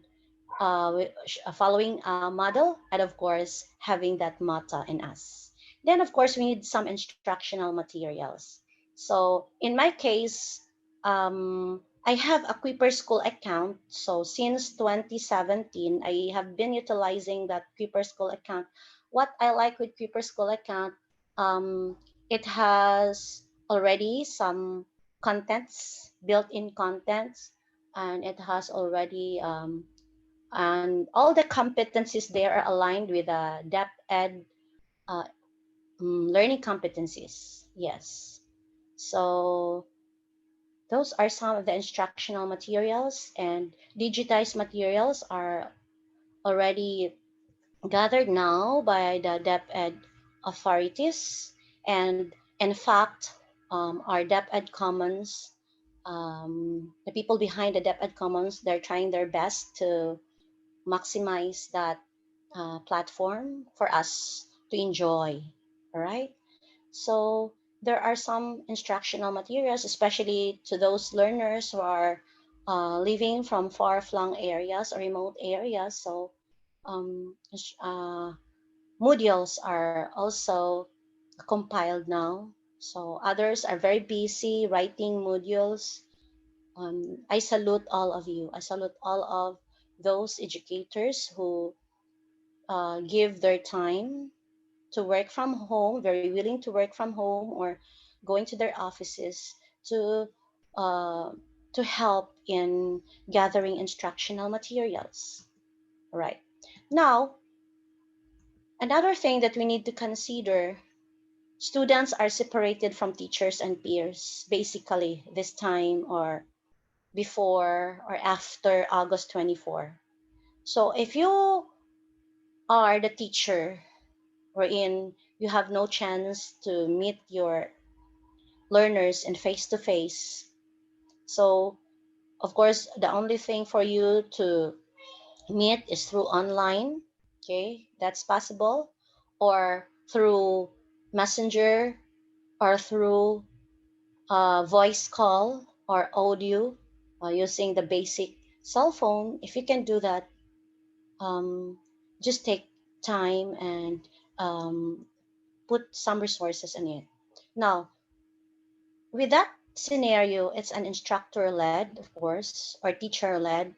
following a model, and of course having that motto in us. Then of course we need some instructional materials. So in my case, I have a Quipper School account. So since 2017, I have been utilizing that Quipper School account. What I like with Quipper School account, um, it has already some contents, built-in contents, and it has already and all the competencies there are aligned with the depth ed uh, learning competencies. Yes. So those are some of the instructional materials, and digitized materials are already gathered now by the depth ed authorities. And in fact, our depth ed commons, the people behind the depth ed commons, they're trying their best to maximize that platform for us to enjoy. All right. So there are some instructional materials, especially to those learners who are living from far-flung areas or remote areas. So modules are also compiled now. So others are very busy writing modules. I salute all of you. I salute all of those educators who give their time to work from home, very willing to work from home or going to their offices to uh, to help in gathering instructional materials. Right. Now, another thing that we need to consider, students are separated from teachers and peers basically this time, or before or after August 24. So if you are the teacher wherein you have no chance to meet your learners in face to face. So, of course, the only thing for you to meet is through online. Okay, that's possible, or through Messenger, or through voice call or audio using the basic cell phone. If you can do that, um, just take time and um, put some resources in it. Now, with that scenario, it's an instructor led, of course, or teacher led.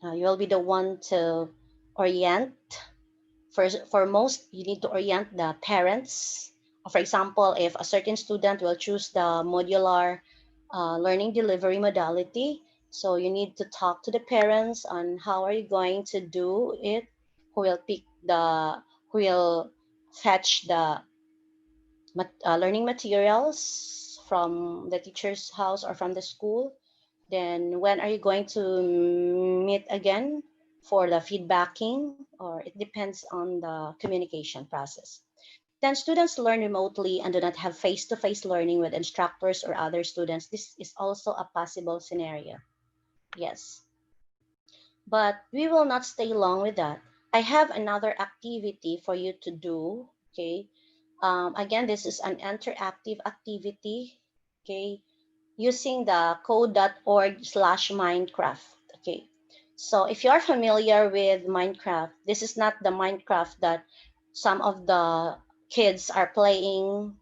You'll be the one to orient. For most, you need to orient the parents. For example, if a certain student will choose the modular learning delivery modality, so you need to talk to the parents on how are you going to do it, who will pick the, who will fetch the learning materials from the teacher's house or from the school. Then when are you going to meet again for the feedbacking, or it depends on the communication process. Then students learn remotely and do not have face-to-face learning with instructors or other students. This is also a possible scenario. Yes. But we will not stay long with that. I have another activity for you to do. Okay. Again, this is an interactive activity. Okay. Using the code.org/Minecraft. Okay. So if you are familiar with Minecraft, this is not the Minecraft that some of the kids are playing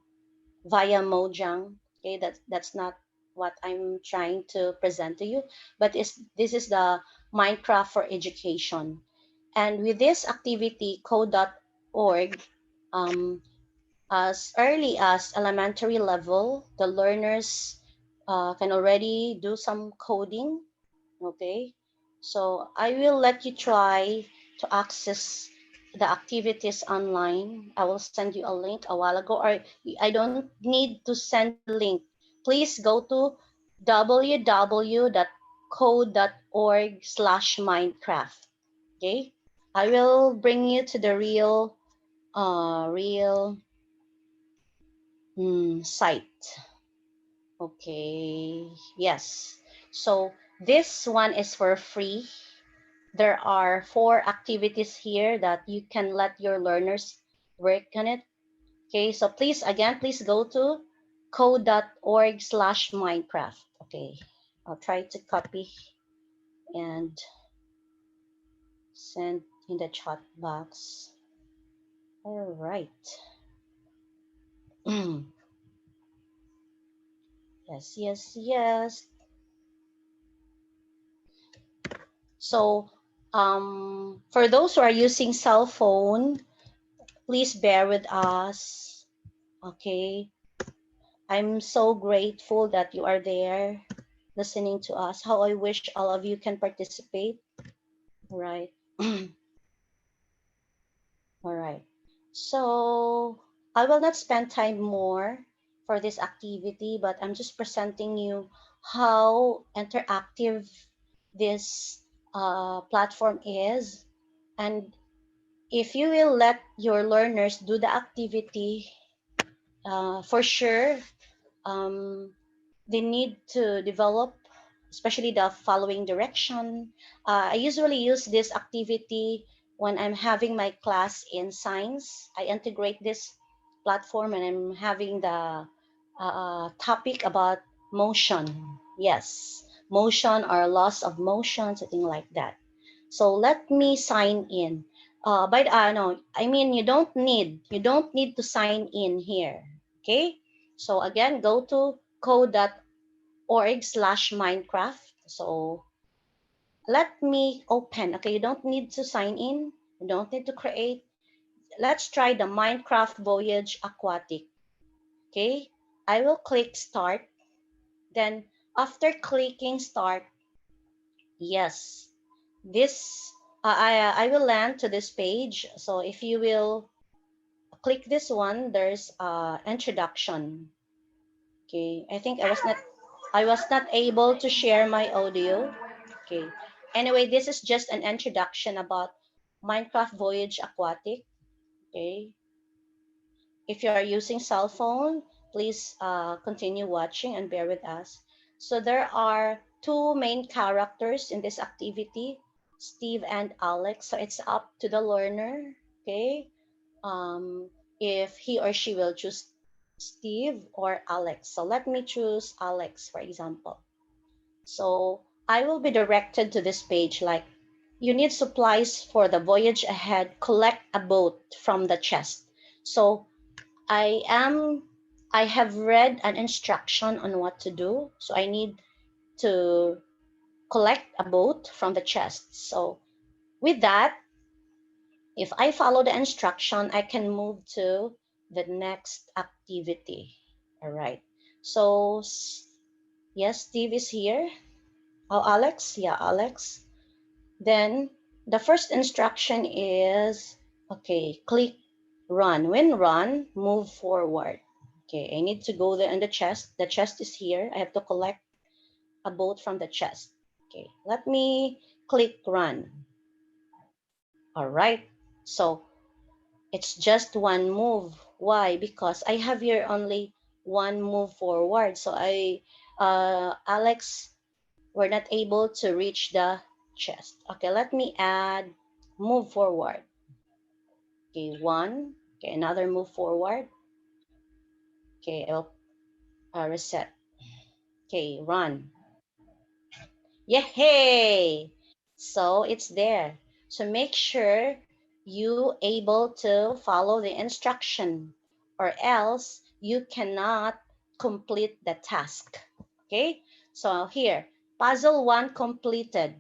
via Mojang. Okay, that's not what I'm trying to present to you, but this is the Minecraft for education. And with this activity, code.org, um, as early as elementary level, the learners can already do some coding. Okay, so I will let you try to access the activities online. I will send you a link a while ago, or I don't need to send you the link. Please go to www.code.org/Minecraft. Okay, I will bring you to the real site. Okay, yes. So this one is for free. There are 4 activities here that you can let your learners work on it. Okay, so please go to code.org/Minecraft. Okay, I'll try to copy and send in the chat box. All right. Yes, yes, yes. So, for those who are using cell phone, please bear with us. Okay. I'm so grateful that you are there listening to us. How I wish all of you can participate. Right. All right. So I will not spend time more for this activity, but I'm just presenting you how interactive this platform is. And if you will let your learners do the activity, for sure, um, they need to develop, especially the following direction. I usually use this activity when I'm having my class in science. I integrate this platform and I'm having the topic about motion. Yes, motion or loss of motion, something like that. So let me sign in. But no, I mean you don't need to sign in here. Okay. So again, go to code.org/Minecraft. So let me open. Okay, you don't need to sign in. You don't need to create. Let's try the Minecraft Voyage Aquatic. Okay, I will click start. Then after clicking start, yes, this I will land to this page. So if you will click this one, there's introduction. Okay, I think I was not able to share my audio. Okay. Anyway, this is just an introduction about Minecraft Voyage Aquatic. Okay. If you are using cell phone, please continue watching and bear with us. So there are 2 main characters in this activity, Steve and Alex. So it's up to the learner. Okay. Um, if he or she will choose Steve or Alex. So let me choose Alex, for example. So I will be directed to this page like, you need supplies for the voyage ahead, collect a boat from the chest. So I am, I have read an instruction on what to do. So I need to collect a boat from the chest. So with that, if I follow the instruction, I can move to the next activity. All right. So yes, Steve is here. Oh, Alex? Yeah, Alex. Then the first instruction is, okay, click run. When run, move forward. Okay, I need to go there in the chest. The chest is here. I have to collect a boat from the chest. Okay, let me click run. All right. So it's just one move. Why? Because I have here only one move forward. So Alex, we're not able to reach the chest. Okay, let me add move forward. Okay, one. Okay, another move forward. Okay, I'll reset. Okay, run. Yay! So it's there. So make sure you able to follow the instruction, or else you cannot complete the task. Okay? So here, puzzle 1 completed.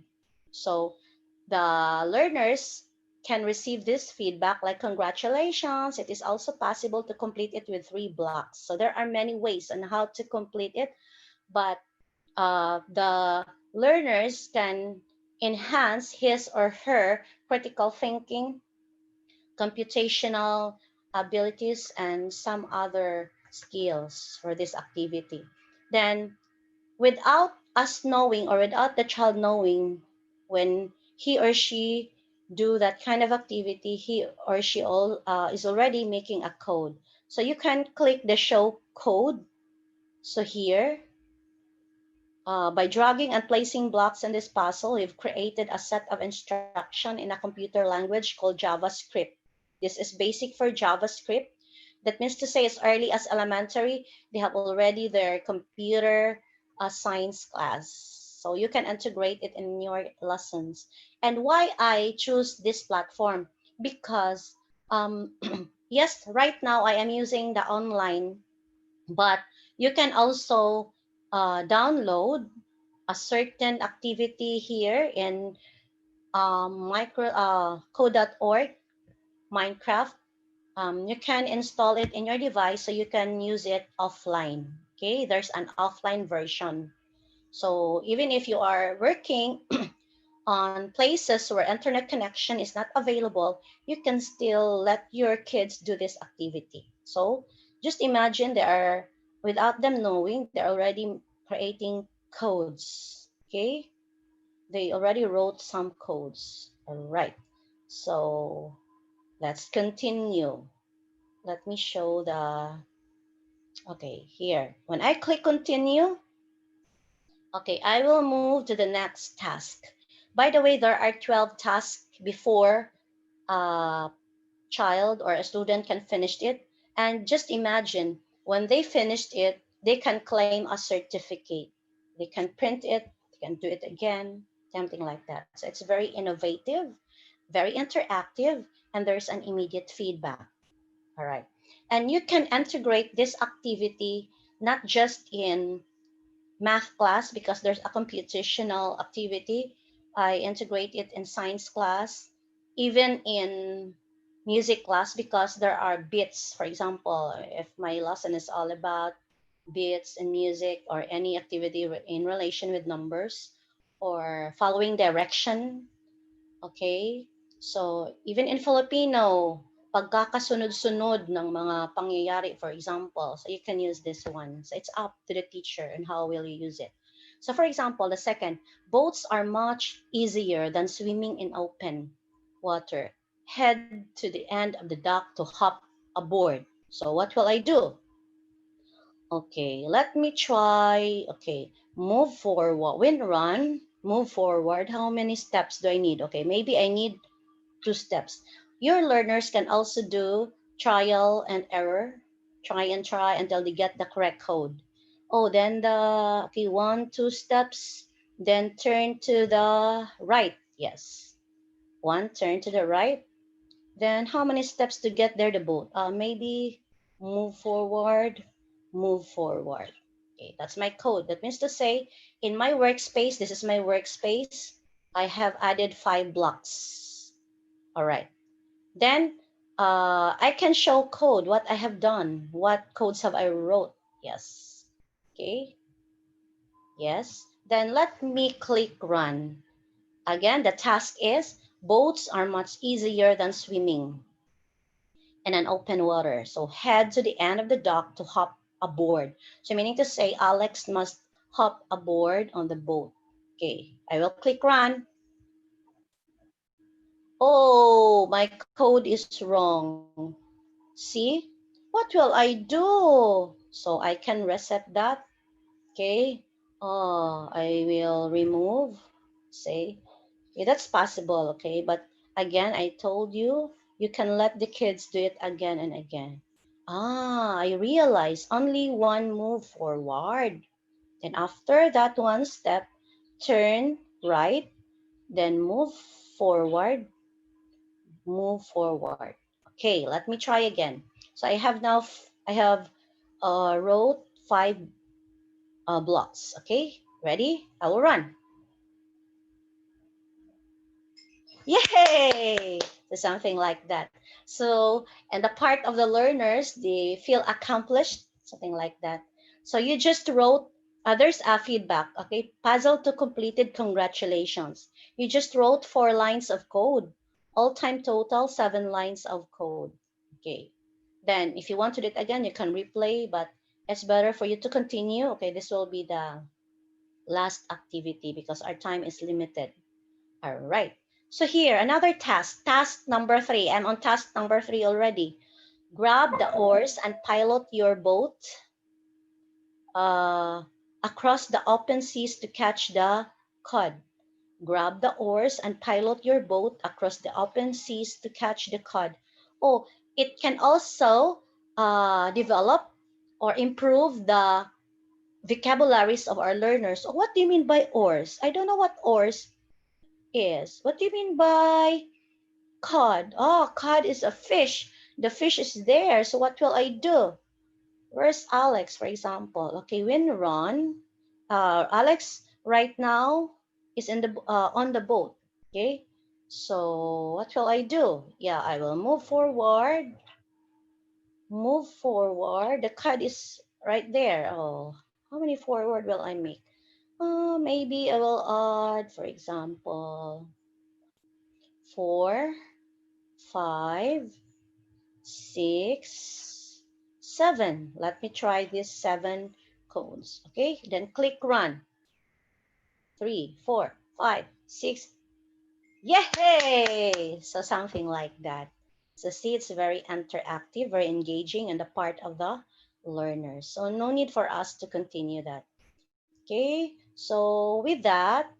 So the learners can receive this feedback like, congratulations, it is also possible to complete it with 3 blocks. So there are many ways on how to complete it, but the learners can enhance his or her critical thinking, computational abilities, and some other skills for this activity. Then, without us knowing, or without the child knowing, when he or she do that kind of activity, he or she is already making a code. So you can click the show code. So here, by dragging and placing blocks in this puzzle, we've created a set of instruction in a computer language called JavaScript. This is basic for JavaScript. That means to say, as early as elementary, they have already their computer science class. So you can integrate it in your lessons. And why I choose this platform? Because, yes, right now I am using the online, but you can also download a certain activity here in code.org, Minecraft. You can install it in your device so you can use it offline. Okay, there's an offline version. So even if you are working on places where internet connection is not available, you can still let your kids do this activity. So just imagine they are, without them knowing, they're already creating codes. Okay, they already wrote some codes. All right. So let's continue. Let me show the, okay, here. When I click continue, okay, I will move to the next task. By the way, there are 12 tasks before a child or a student can finish it. And just imagine, when they finished it, they can claim a certificate. They can print it, they can do it again, something like that. So it's very innovative, very interactive, and there's an immediate feedback. All right. And you can integrate this activity not just in math class, because there's a computational activity. I integrate it in science class, even in music class, because there are beats. For example, if my lesson is all about beats and music, or any activity in relation with numbers or following direction. Okay? So, even in Filipino, pagkakasunod-sunod ng mga pangyayari, for example, so you can use this one. So, it's up to the teacher and how will you use it. So, for example, the second, boats are much easier than swimming in open water. Head to the end of the dock to hop aboard. So, what will I do? Okay, let me try. Okay, move forward. When run, move forward. How many steps do I need? Okay, maybe I need 2 steps. Your learners can also do trial and error. try and try until they get the correct code. Oh, then the, okay, 1, 2 steps, then turn to the right. Yes. One, turn to the right. Then how many steps to get there, the boat? Maybe move forward, move forward. Okay, that's my code. That means to say, in my workspace, this is my workspace, I have added 5 blocks. All right. Then I can show code, what I have done. What codes have I wrote? Yes. Okay. Yes. Then let me click run. Again, the task is boats are much easier than swimming in an open water. So head to the end of the dock to hop aboard. So meaning to say Alex must hop aboard on the boat. Okay, I will click run. Oh, my code is wrong. See? What will I do? So I can reset that. Okay. Oh, I will remove. Say, okay, that's possible. Okay. But again, I told you, you can let the kids do it again and again. I realize only one move forward. Then after that one step, turn right, then forward, move forward. Okay, let me try again. So I have now, I have wrote 5 blocks. Okay, ready? I will run. Yay! So something like that. So, and the part of the learners, they feel accomplished, something like that. So you just wrote, there's a feedback, okay? Puzzle to completed, congratulations. You just wrote 4 lines of code. All time total, 7 lines of code. Okay. Then if you want to do it again, you can replay, but it's better for you to continue. Okay, this will be the last activity because our time is limited. All right. So here, another task. Task number 3. I'm on task number 3 already. Grab the oars and pilot your boat uh, across the open seas to catch the cod. Grab the oars and pilot your boat across the open seas to catch the cod. Oh, it can also develop or improve the vocabularies of our learners. Oh, what do you mean by oars? I don't know what oars is. What do you mean by cod? Oh, cod is a fish. The fish is there. So what will I do? Where's Alex, for example? Okay, when run, Alex right now is in the on the boat. Okay, so what will I do? Yeah, I will move forward. Move forward. The cod is right there. Oh, how many forward will I make? Maybe I will add, for example, 4, 5, 6, 7. Let me try these 7 codes. Okay, then click run. 3, 4, 5, 6. Yay! So something like that. So see, it's very interactive, very engaging on the part of the learners. So no need for us to continue that. Okay, so with that,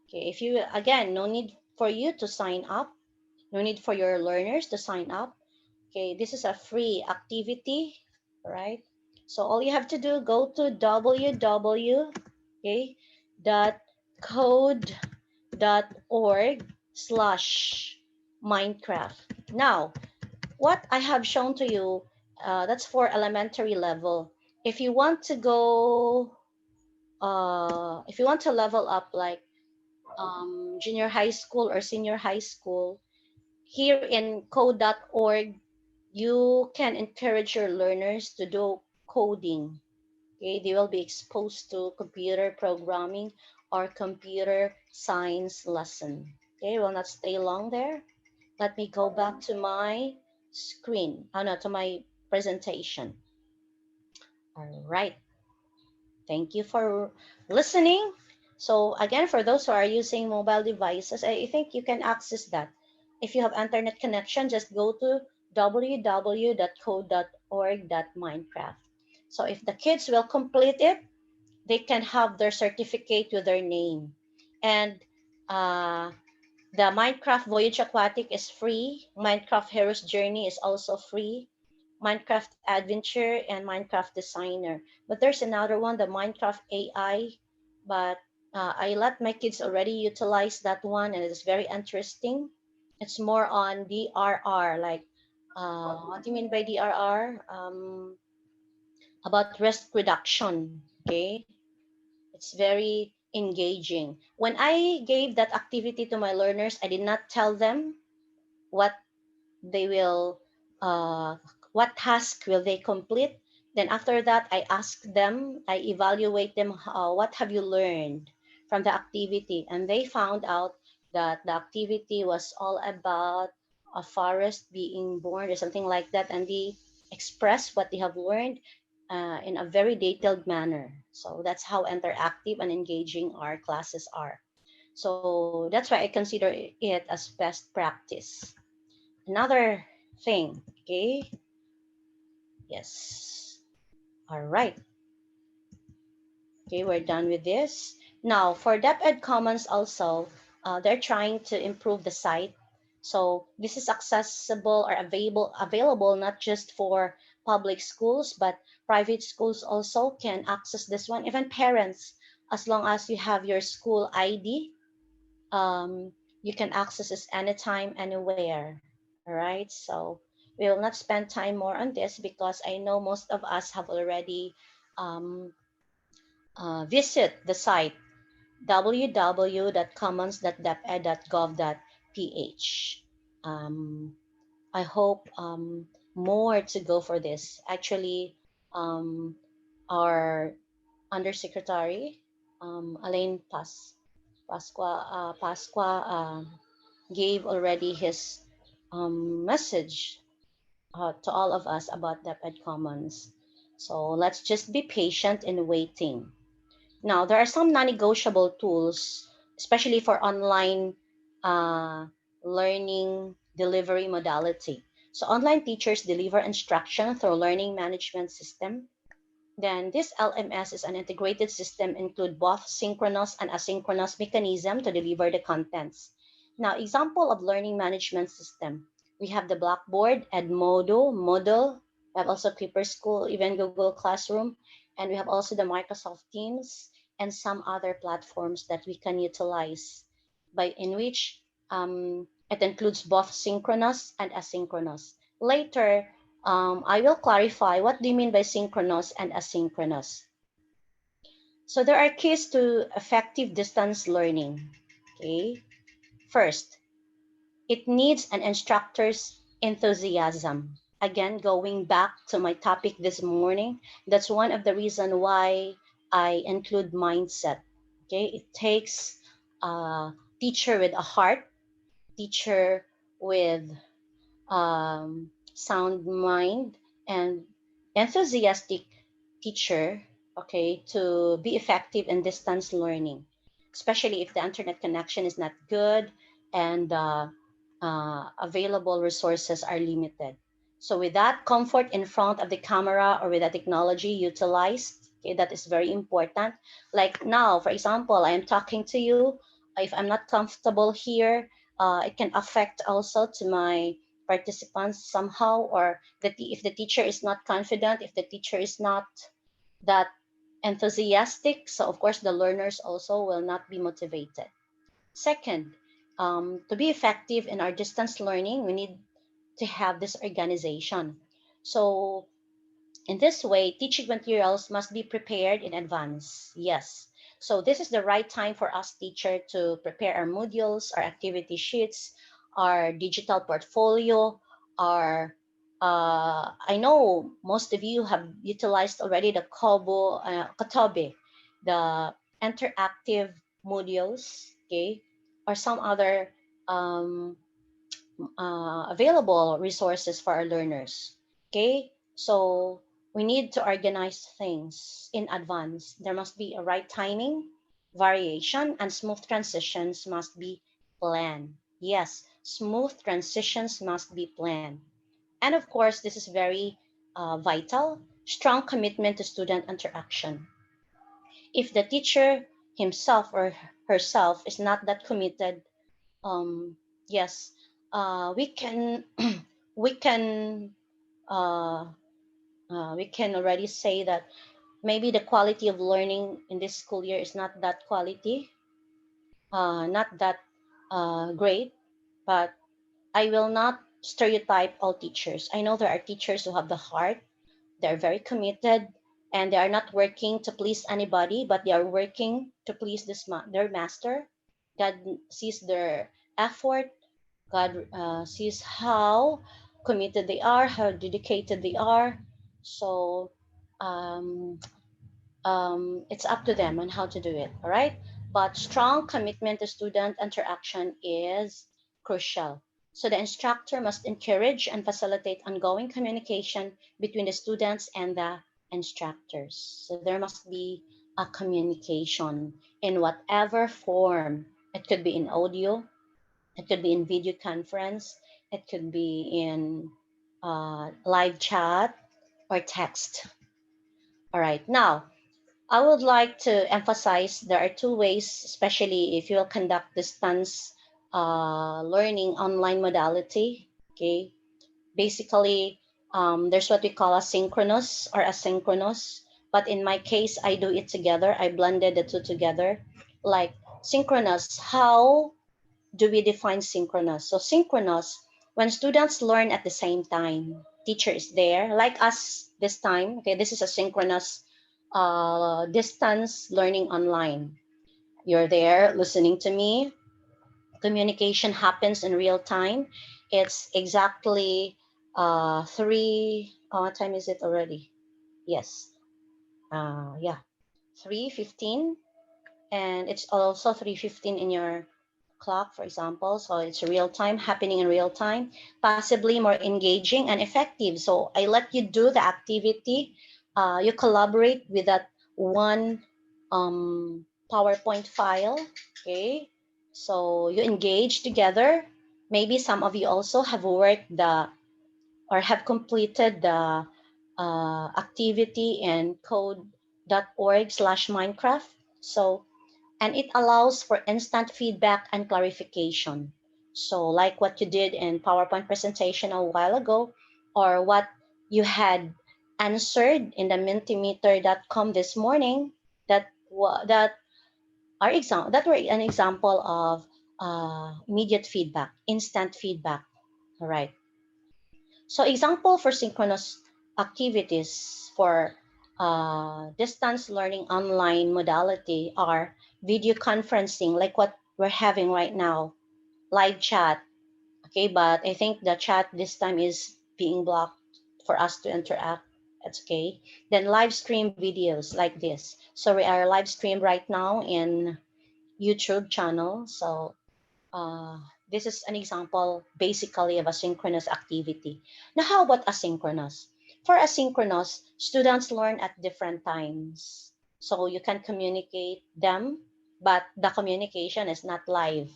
okay, if you, again, no need for you to sign up. No need for your learners to sign up. Okay, this is a free activity, right? So all you have to do, go to www, okay, code.org/Minecraft. Now, what I have shown to you, that's for elementary level. If you want to go, if you want to level up like junior high school or senior high school, here in code.org, you can encourage your learners to do coding. Okay, they will be exposed to computer programming or computer science lesson. Okay, will not stay long there. Let me go back to my screen. Oh no, to my presentation. All right. Thank you for listening. So again, for those who are using mobile devices, I think you can access that. If you have internet connection, just go to www.code.org.minecraft. So if the kids will complete it, they can have their certificate with their name. And uh, the Minecraft Voyage Aquatic is free. Minecraft Hero's Journey is also free. Minecraft Adventure and Minecraft Designer. But there's another one, the Minecraft AI. But I let my kids already utilize that one, and it is very interesting. It's more on DRR, like what do you mean by DRR? About risk reduction. Okay, it's very engaging. When I gave that activity to my learners, I did not tell them what they will uh, what task will they complete. Then after that, I ask them, I evaluate them, what have you learned from the activity? And they found out that the activity was all about a forest being born or something like that, and they express what they have learned in a very detailed manner. So that's how interactive and engaging our classes are. So that's why I consider it as best practice. Another thing, okay? Yes. All right. Okay, we're done with this. Now, for DepEd Commons also, they're trying to improve the site. So this is accessible or available not just for public schools, but private schools also can access this one. Even parents, as long as you have your school ID, um, you can access this anytime, anywhere. All right. So we will not spend time more on this because I know most of us have already um, visit the site www.commons.deped.gov.ph. Um, I hope more to go for this. Actually, um, our Undersecretary, Elaine Pasqua, gave already his message to all of us about DepEd Commons. So let's just be patient in waiting. Now, there are some non-negotiable tools, especially for online uh, learning delivery modality. So online teachers deliver instruction through learning management system. Then this LMS is an integrated system include both synchronous and asynchronous mechanism to deliver the contents. Now, example of learning management system. We have the Blackboard, Edmodo, Moodle. We have also Clipper School, even Google Classroom, and we have also the Microsoft Teams and some other platforms that we can utilize by in which it includes both synchronous and asynchronous. Later, I will clarify what do you mean by synchronous and asynchronous. So there are keys to effective distance learning. Okay. First, it needs an instructor's enthusiasm. Again, going back to my topic this morning, that's one of the reasons why I include mindset. Okay. It takes a teacher with a heart, teacher with sound mind and enthusiastic teacher, okay, to be effective in distance learning, especially if the internet connection is not good and available resources are limited. So with that comfort in front of the camera or with the technology utilized, okay, that is very important. Like now, for example, I am talking to you. If I'm not comfortable here, it can affect also to my participants somehow, or that if the teacher is not confident, if the teacher is not that enthusiastic, so of course the learners also will not be motivated. Second, to be effective in our distance learning, we need to have this organization. So in this way, teaching materials must be prepared in advance. Yes. So this is the right time for us teacher to prepare our modules, our activity sheets, our digital portfolio, our I know most of you have utilized already the Kotobe, the interactive modules, okay, or some other um, available resources for our learners. Okay, so we need to organize things in advance. There must be a right timing, variation, and smooth transitions must be planned. Yes, smooth transitions must be planned. And of course, this is very vital, strong commitment to student interaction. If the teacher himself or herself is not that committed, um, yes, we can we can uh, we can already say that maybe the quality of learning in this school year is not that quality, not that great, but I will not stereotype all teachers. I know there are teachers who have the heart, they're very committed, and they are not working to please anybody, but they are working to please their master. God sees their effort. God sees how committed they are, how dedicated they are. So um, it's up to them on how to do it. All right. But strong commitment to student interaction is crucial. So the instructor must encourage and facilitate ongoing communication between the students and the instructors. So there must be a communication in whatever form. It could be in audio, it could be in video conference, it could be in live chat or text. All right. Now, I would like to emphasize there are two ways, especially if you'll conduct distance learning online modality. Okay, basically, there's what we call asynchronous or asynchronous. But in my case, I do it together. I blended the two together. Like synchronous, how do we define synchronous? So synchronous, when students learn at the same time, teacher is there, like us this time. Okay, this is a synchronous distance learning online. You're there listening to me. Communication happens in real time. It's exactly what time is it already? Yes. Yeah, 3:15, and it's also 3:15 in your clock, for example. So it's real time, happening in real time, possibly more engaging and effective. So I let you do the activity. You collaborate with that one PowerPoint file. Okay. So you engage together. Maybe some of you also have worked the or have completed the activity in code.org/Minecraft. So and it allows for instant feedback and clarification. So, like what you did in PowerPoint presentation a while ago, or what you had answered in the Mentimeter.com this morning, that that were an example of immediate feedback, instant feedback. All right. So example for synchronous activities for distance learning online modality are video conferencing, like what we're having right now, live chat. Okay, but I think the chat this time is being blocked for us to interact. That's okay. Then live stream videos like this. So we are live stream right now in YouTube channel. So uh, this is an example basically of asynchronous activity. Now, how about asynchronous? For asynchronous, students learn at different times. So you can communicate them, but the communication is not live.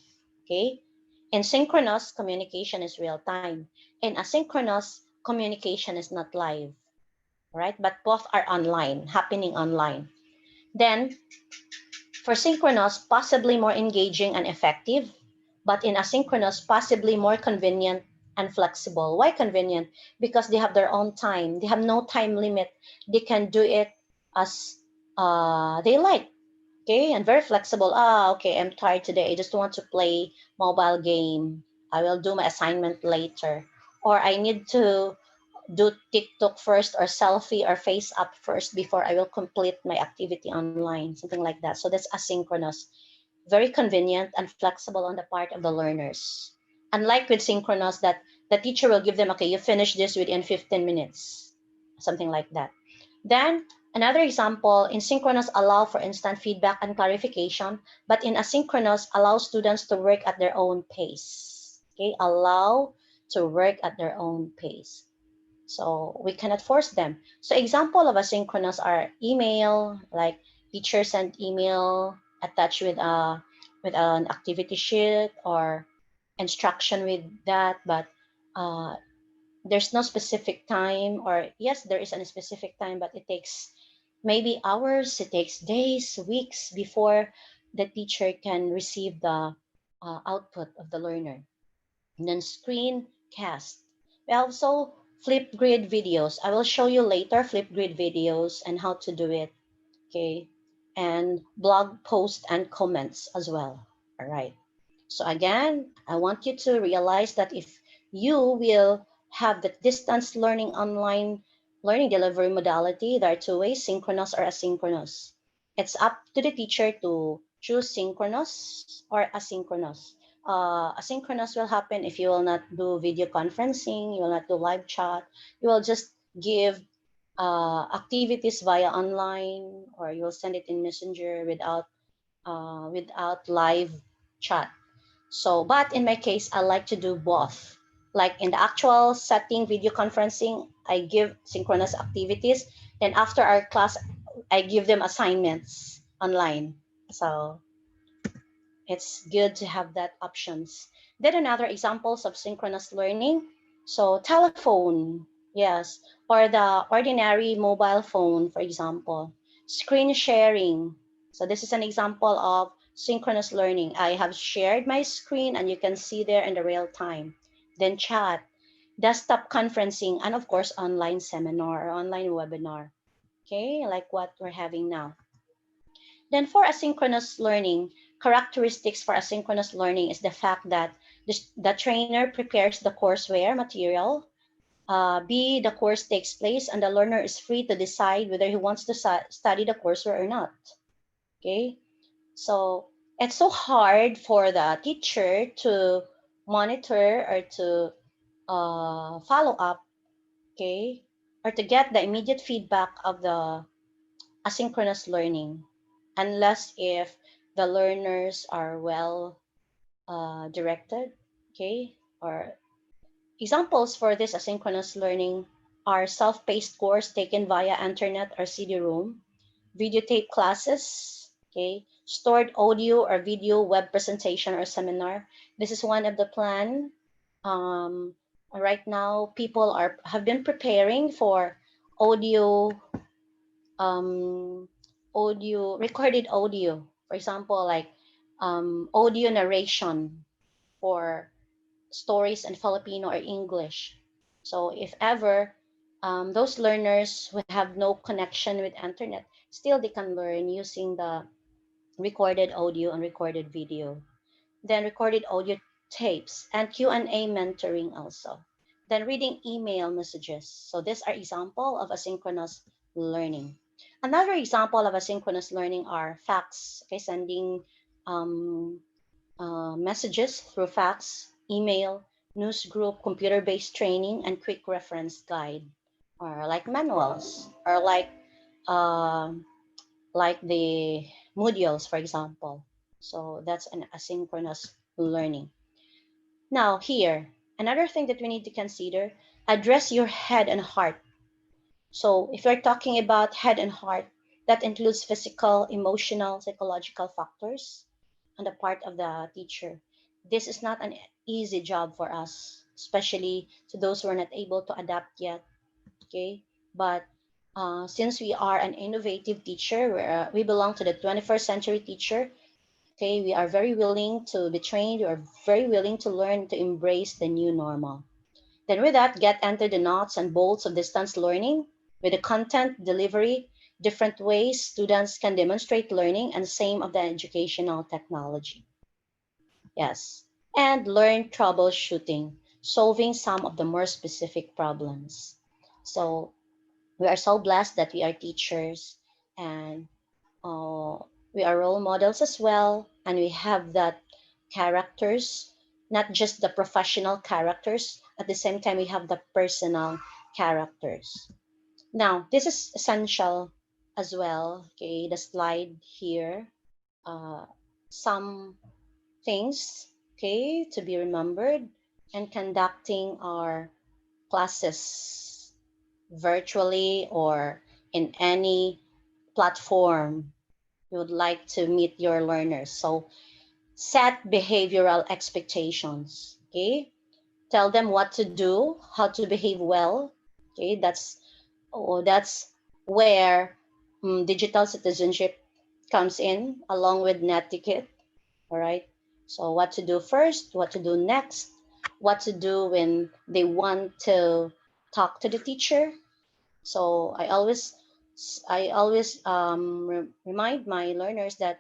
Okay? In synchronous, communication is real time. In asynchronous, communication is not live. Right? But both are online, happening online. Then for synchronous, possibly more engaging and effective, but in asynchronous, possibly more convenient and flexible. Why convenient? Because they have their own time. They have no time limit. They can do it as they like. Okay, and very flexible. Okay, I'm tired today. I just want to play mobile game. I will do my assignment later. Or I need to do TikTok first or selfie or face up first before I will complete my activity online, something like that. So that's asynchronous, very convenient and flexible on the part of the learners. Unlike with synchronous, that the teacher will give them, okay, you finish this within 15 minutes, something like that. Then another example, in synchronous allow for instant feedback and clarification, but in asynchronous allow students to work at their own pace. Okay, allow to work at their own pace. So we cannot force them. So example of asynchronous are email, like teacher sent email attached with an activity sheet or instruction with that, but uh, there's no specific time, or yes, there is a specific time, but it takes maybe hours, it takes days, weeks before the teacher can receive the output of the learner. And then screencast. We also Flipgrid videos. I will show you later Flipgrid videos and how to do it. Okay. And blog posts and comments as well. All right. So again, I want you to realize that if you will have the distance learning online learning delivery modality, there are two ways, synchronous or asynchronous. It's up to the teacher to choose synchronous or asynchronous. Asynchronous will happen if you will not do video conferencing, you will not do live chat, you will just give activities via online, or you will send it in Messenger without live chat. So, but in my case, I like to do both. Like in the actual setting, video conferencing, I give synchronous activities. Then after our class, I give them assignments online. So it's good to have that options. Then another examples of synchronous learning. So telephone, yes, or the ordinary mobile phone, for example. Screen sharing. So this is an example of synchronous learning. I have shared my screen and you can see there in the real time. Then chat, desktop conferencing, and of course, online seminar or online webinar. Okay, like what we're having now. Then for asynchronous learning, characteristics for asynchronous learning is the fact that the trainer prepares the courseware material. B, the course takes place and the learner is free to decide whether he wants to study the courseware or not. Okay, so it's so hard for the teacher to monitor or to follow up, okay, or to get the immediate feedback of the asynchronous learning, unless if the learners are well directed, okay? Or examples for this asynchronous learning are self-paced course taken via internet or CD-ROM, videotape classes, okay? Stored audio or video web presentation or seminar. This is one of the plan. Right now, people have been preparing for audio um, recorded audio, for example, like audio narration for stories in Filipino or English. So if ever those learners who have no connection with internet, still they can learn using the recorded audio and recorded video. Then recorded audio tapes and Q&A mentoring also. Then reading email messages. So these are example of asynchronous learning. Another example of asynchronous learning are fax, okay, sending um, messages through fax, email, news group, computer-based training, and quick reference guide, or like manuals, or like the modules, for example. So that's an asynchronous learning. Now here, another thing that we need to consider, address your head and heart. So if you're talking about head and heart, that includes physical, emotional, psychological factors on the part of the teacher. This is not an easy job for us, especially to those who are not able to adapt yet, okay? But since we are an innovative teacher, we belong to the 21st century teacher, okay? We are very willing to be trained, we are very willing to learn to embrace the new normal. Then with that, get into the nuts and bolts of distance learning with the content delivery, different ways students can demonstrate learning, and same of the educational technology. Yes, and learn troubleshooting, solving some of the more specific problems. So we are so blessed that we are teachers and uh, we are role models as well, and we have that characters, not just the professional characters. At the same time, we have the personal characters. Now, this is essential as well. Okay, the slide here. Uh, some things, okay, to be remembered and conducting our classes virtually or in any platform you would like to meet your learners. So set behavioral expectations. Okay, tell them what to do, how to behave well. Okay, that's where digital citizenship comes in, along with netiquette. All right. So what to do first, what to do next, what to do when they want to talk to the teacher. So I always remind my learners that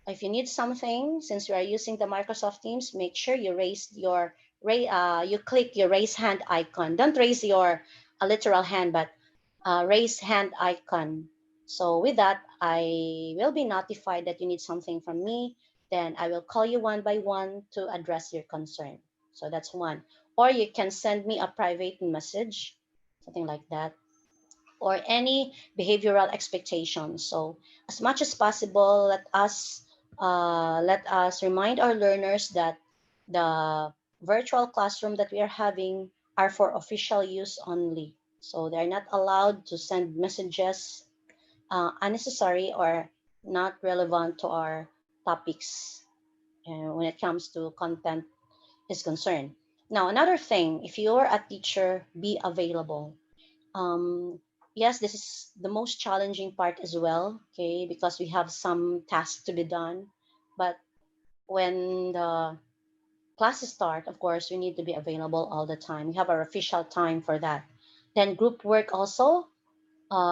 if you need something, since you are using the Microsoft Teams, make sure you you click your raise hand icon. Don't raise your a literal hand, but raise hand icon. So with that, I will be notified that you need something from me. Then I will call you one by one to address your concern. So that's one. Or you can send me a private message, something like that, or any behavioral expectations. So as much as possible, let us remind our learners that the virtual classroom that we are having are for official use only. So they're not allowed to send messages unnecessary or not relevant to our topics when it comes to content is concerned. Now, another thing, if you're a teacher, be available. um, yes, this is the most challenging part as well, okay, because we have some tasks to be done. But when the classes start, of course, we need to be available all the time. We have our official time for that. Then group work also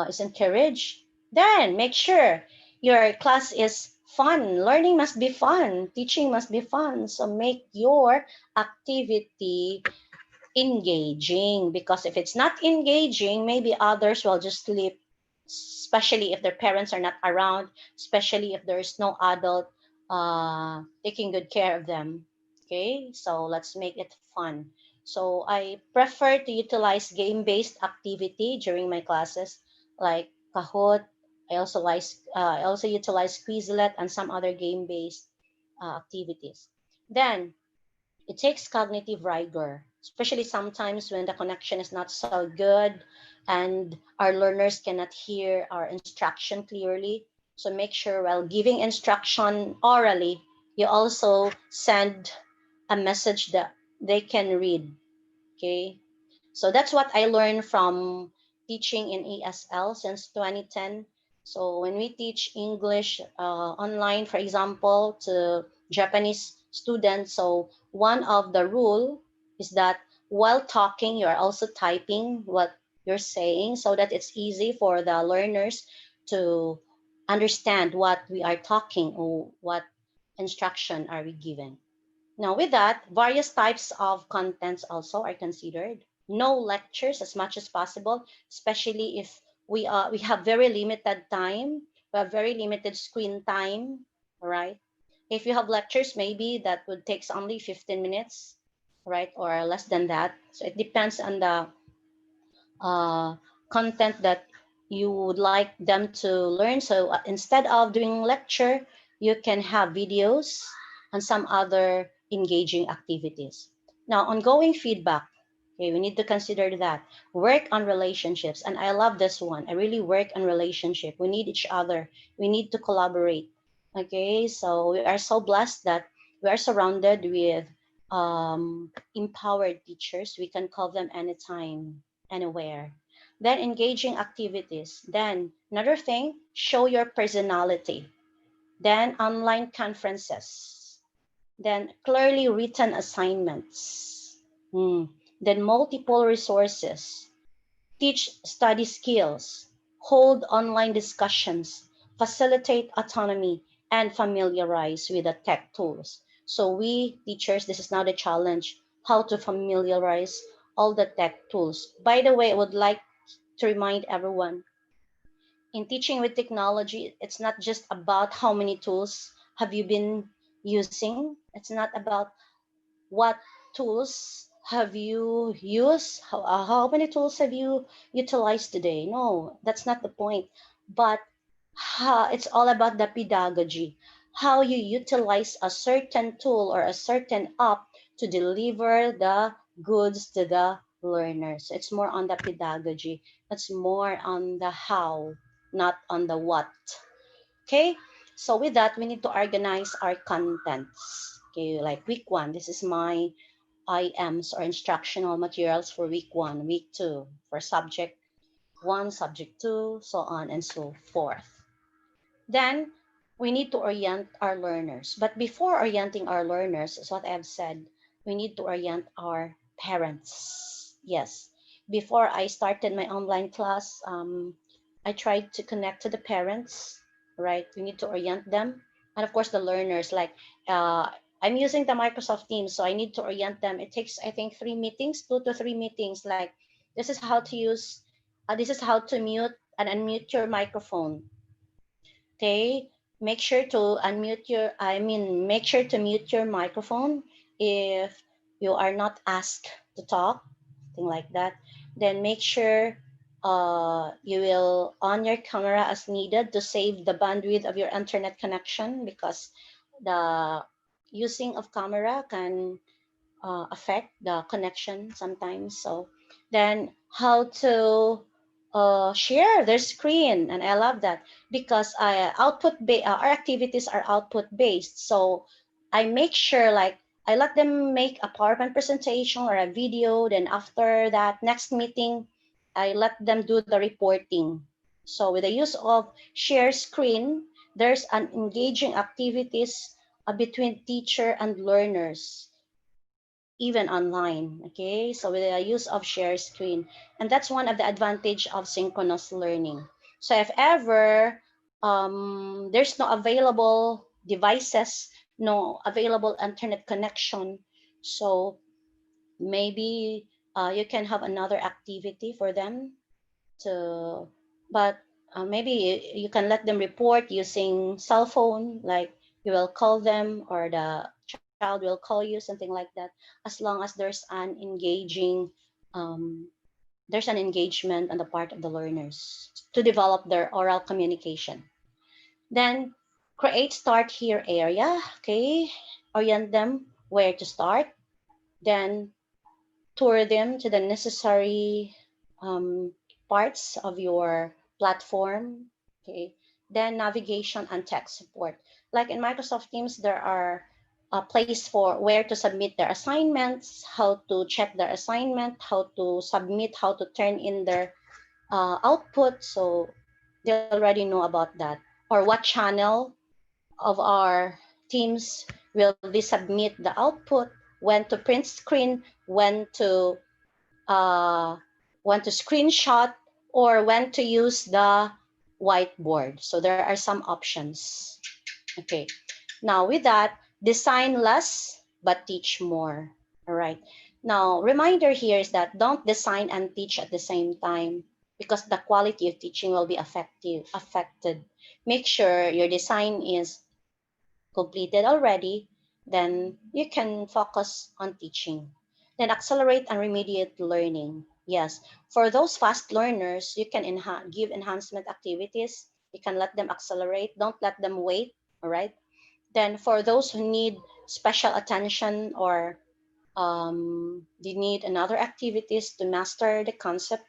is encouraged. Then make sure your class is fun. Learning must be fun. Teaching must be fun. So make your activity engaging, because if it's not engaging, maybe others will just sleep, especially if their parents are not around, especially if there's no adult taking good care of them. Okay, so let's make it fun. So I prefer to utilize game-based activity during my classes, like Kahoot. I also utilize Quizlet and some other game-based activities. Then it takes cognitive rigor, especially sometimes when the connection is not so good and our learners cannot hear our instruction clearly. So make sure while giving instruction orally, you also send a message that they can read. Okay. So that's what I learned from teaching in ESL since 2010. So when we teach English online, for example, to Japanese students, so one of the rule is that while talking, you are also typing what you're saying so that it's easy for the learners to understand what we are talking or what instruction are we given. Now, with that, various types of contents also are considered. No lectures as much as possible, especially if we have very limited time, we have very limited screen time, right? If you have lectures, maybe that would take only 15 minutes, right, or less than that. So it depends on the uh, content that you would like them to learn. So instead of doing lecture, you can have videos and some other engaging activities. Now, ongoing feedback. Okay, we need to consider that. Work on relationships. And I love this one. I really work on relationship. We need each other. We need to collaborate. Okay, so we are so blessed that we are surrounded with empowered teachers. We can call them anytime, anywhere. Then engaging activities. Then another thing, show your personality. Then online conferences. Then clearly written assignments. Hmm. Then multiple resources. Teach study skills. Hold online discussions. Facilitate autonomy and familiarize with the tech tools. So we teachers, this is now the challenge, how to familiarize all the tech tools. By the way, I would like to remind everyone, in teaching with technology, it's not just about how many tools have you been using. It's not about what tools have you used, how many tools have you utilized today. No, that's not the point. But it's all about the pedagogy, how you utilize a certain tool or a certain app to deliver the goods to the learners. It's more on the pedagogy. It's more on the how, not on the what. Okay, so with that, we need to organize our contents. Okay, like week one, this is my IMs or instructional materials for week one, week two, for subject one, subject two, so on and so forth. Then we need to orient our learners. But before orienting our learners, as what I've said, we need to orient our parents. Yes, before I started my online class, I tried to connect to the parents, right? We need to orient them. And of course, the learners, like uh, I'm using the Microsoft Teams, so I need to orient them. It takes, I think, 3 meetings, 2 to 3 meetings. Like, this is how to use, this is how to mute and unmute your microphone. Okay, make sure to unmute your, make sure to mute your microphone if you are not asked to talk, thing like that. Then make sure you will on your camera as needed to save the bandwidth of your internet connection, because the using of camera can affect the connection sometimes. So then how to share their screen, and I love that because our activities are output based. So I make sure, like, I let them make a PowerPoint presentation or a video. Then after that next meeting, I let them do the reporting. So with the use of share screen, there's an engaging activities between teacher and learners, even online. Okay, so with the use of share screen, and that's one of the advantage of synchronous learning. So if ever there's no available devices, no available internet connection, so maybe you can have another activity for them to, but maybe you can let them report using cell phone, like you will call them or the child will call you, something like that, as long as there's an engagement on the part of the learners to develop their oral communication. Then create start here area. Okay, orient them where to start, then tour them to the necessary um, parts of your platform. Okay, then navigation and tech support. Like in Microsoft Teams, there are a place for where to submit their assignments, how to check their assignment, how to submit, how to turn in their output. So they already know about that. Or what channel of our teams will we submit the output, when to print screen, uh, when to screenshot, or when to use the whiteboard. So there are some options. Okay. Now with that, design less but teach more. All right. Now, reminder here is that don't design and teach at the same time, because the quality of teaching will be affected. Make sure your design is completed already, then you can focus on teaching. Then accelerate and remediate learning. Yes, for those fast learners, you can give enhancement activities. You can let them accelerate. Don't let them wait. All right. Then for those who need special attention, or they need another activities to master the concept,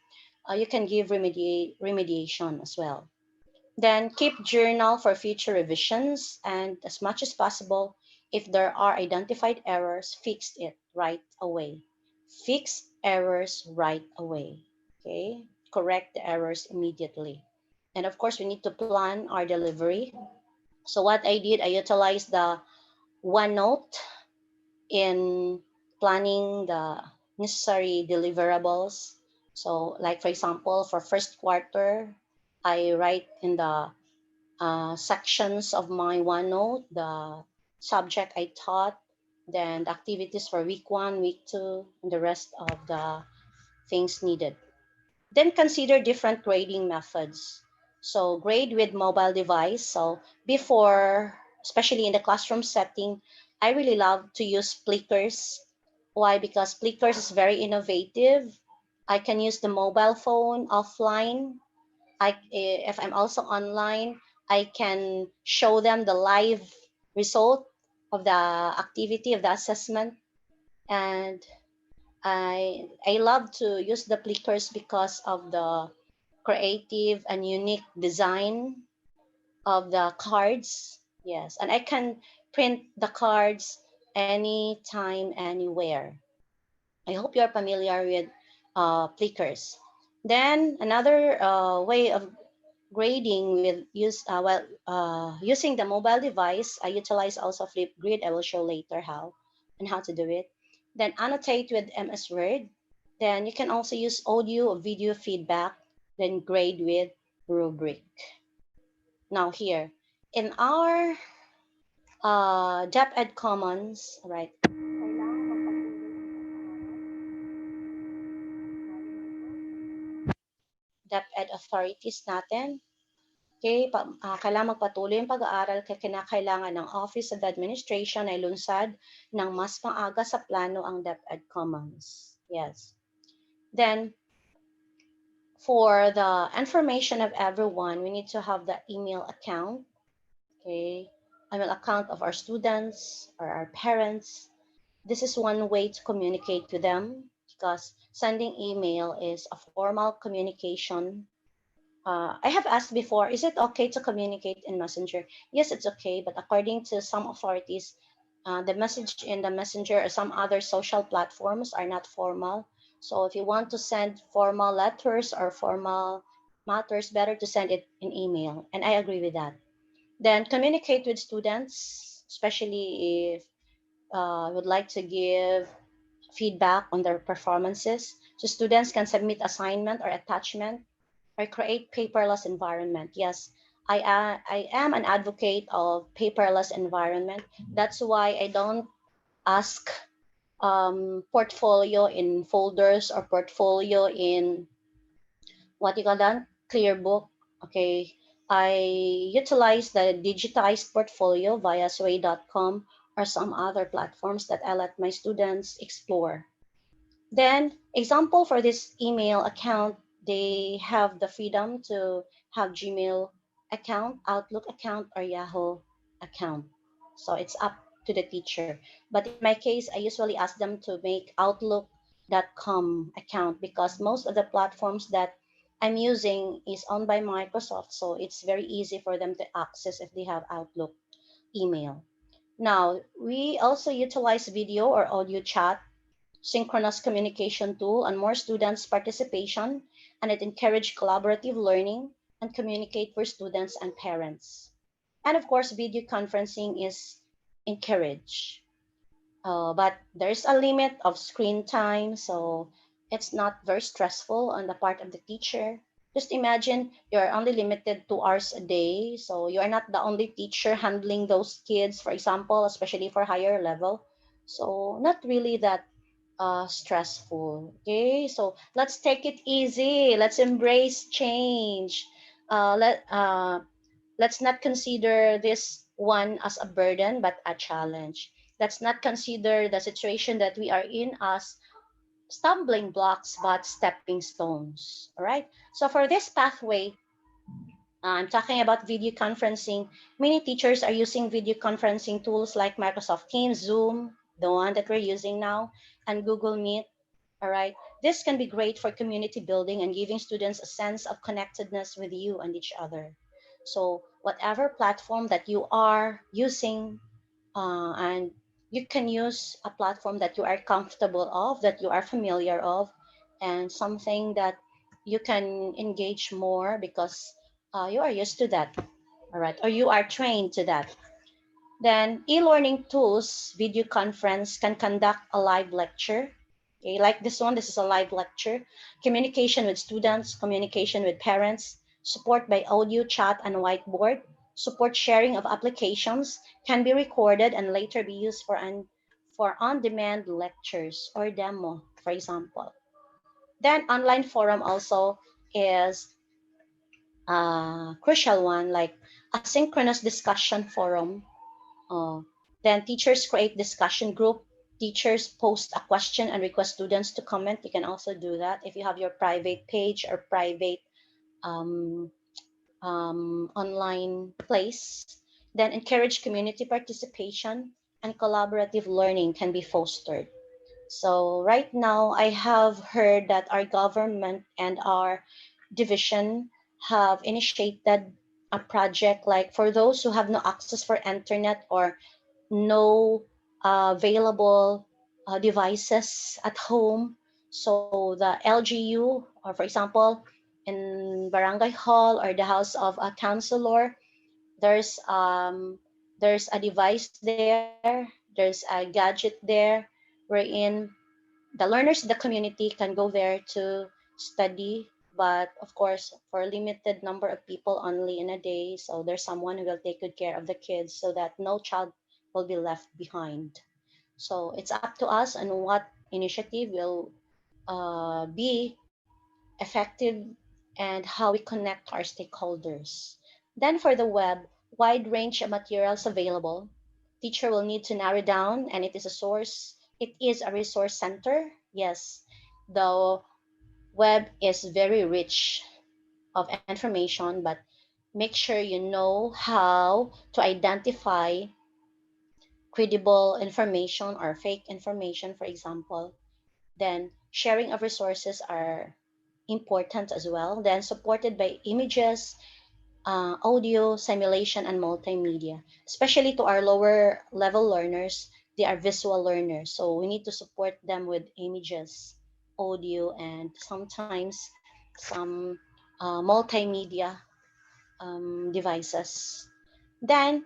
you can give remediation as well. Then keep journal for future revisions, and as much as possible, if there are identified errors, fix it right away. Fix errors right away. Okay? Correct the errors immediately. And of course, we need to plan our delivery. So what I did, I utilized the OneNote in planning the necessary deliverables. So like for example, for first quarter, I write in the sections of my OneNote the subject I taught, then the activities for week 1, week 2, and the rest of the things needed. Then consider different grading methods. So grade with mobile device. So before, especially in the classroom setting, I really love to use Plickers. Why? Because Plickers is very innovative. I can use the mobile phone offline. If I'm also online, I can show them the live result of the activity of the assessment. And I love to use the Plickers because of the creative and unique design of the cards. Yes, and I can print the cards anytime, anywhere. I hope you're familiar with Plickers. Then another way of grading with using the mobile device, I utilize also Flipgrid. I will show later how and how to do it. Then annotate with MS Word. Then you can also use audio or video feedback, then grade with rubric. Now here, in our DepEd Commons, right? DepEd authorities natin. Okay, kailangan magpatuloy ang pag-aaral kaya kinakailangan ng Office of the Administration ay lunsad ng mas maaga sa plano ang DepEd Commons. Yes. Then, for the information of everyone, we need to have the email account, okay? Email account of our students or our parents. This is one way to communicate with them because sending email is a formal communication. I have asked before, is it okay to communicate in Messenger? Yes, it's okay, but according to some authorities, the message in the Messenger or some other social platforms are not formal. So if you want to send formal letters or formal matters, better to send it in email. And I agree with that. Then communicate with students, especially if would like to give feedback on their performances. So students can submit assignment or attachment or create paperless environment. Yes, I am an advocate of paperless environment. That's why I don't ask portfolio in folders or portfolio in what you call that, clear book. Okay, I utilize the digitized portfolio via sway.com or some other platforms that I let my students explore. Then, example for this email account, they have the freedom to have Gmail account, Outlook account, or Yahoo account. So it's up to the teacher. But in my case, I usually ask them to make Outlook.com account because most of the platforms that I'm using is owned by Microsoft. So it's very easy for them to access if they have Outlook email. Now, we also utilize video or audio chat synchronous communication tool and more students participation, and it encourage collaborative learning and communicate for students and parents. And of course, video conferencing is encouraged, but there's a limit of screen time, so it's not very stressful on the part of the teacher. Just imagine you're only limited 2 hours a day, so you are not the only teacher handling those kids, for example, especially for higher level. So not really that stressful. Okay, so let's take it easy. Let's embrace change. Let's not consider this one as a burden, but a challenge. Let's not consider the situation that we are in as stumbling blocks, but stepping stones. All right. So for this pathway, I'm talking about video conferencing. Many teachers are using video conferencing tools like Microsoft Teams, Zoom, the one that we're using now, and Google Meet. All right. This can be great for community building and giving students a sense of connectedness with you and each other. So, whatever platform that you are using, and you can use a platform that you are comfortable of, that you are familiar of, and something that you can engage more because you are used to that. All right. Or you are trained to that. Then e-learning tools, video conference can conduct a live lecture. Okay, like this one, this is a live lecture. Communication with students, communication with parents, support by audio, chat, and whiteboard. Support sharing of applications can be recorded and later be used for on-demand lectures or demo, for example. Then online forum also is a crucial one, like asynchronous discussion forum. uh, then teachers create discussion group. Teachers post a question and request students to comment. You can also do that if you have your private page or private um, online place. Then encourage community participation and collaborative learning can be fostered. So right now, I have heard that our government and our division have initiated a project like for those who have no access for internet or no available devices at home. So the LGU, or for example, in barangay hall or the house of a counselor, there's um, there's a device there, there's a gadget there, wherein the learners in the community can go there to study, but of course for a limited number of people only in a day, so there's someone who will take good care of the kids so that no child will be left behind. So it's up to us on what initiative will be effective and how we connect our stakeholders. Then for the web, wide range of materials available. Teacher will need to narrow down, and it is a source. It is a resource center. Yes, the web is very rich of information, but make sure you know how to identify credible information or fake information, for example. Then sharing of resources are important as well. Then supported by images, audio, simulation, and multimedia. Especially to our lower level learners, they are visual learners. So we need to support them with images, audio, and sometimes some multimedia devices. Then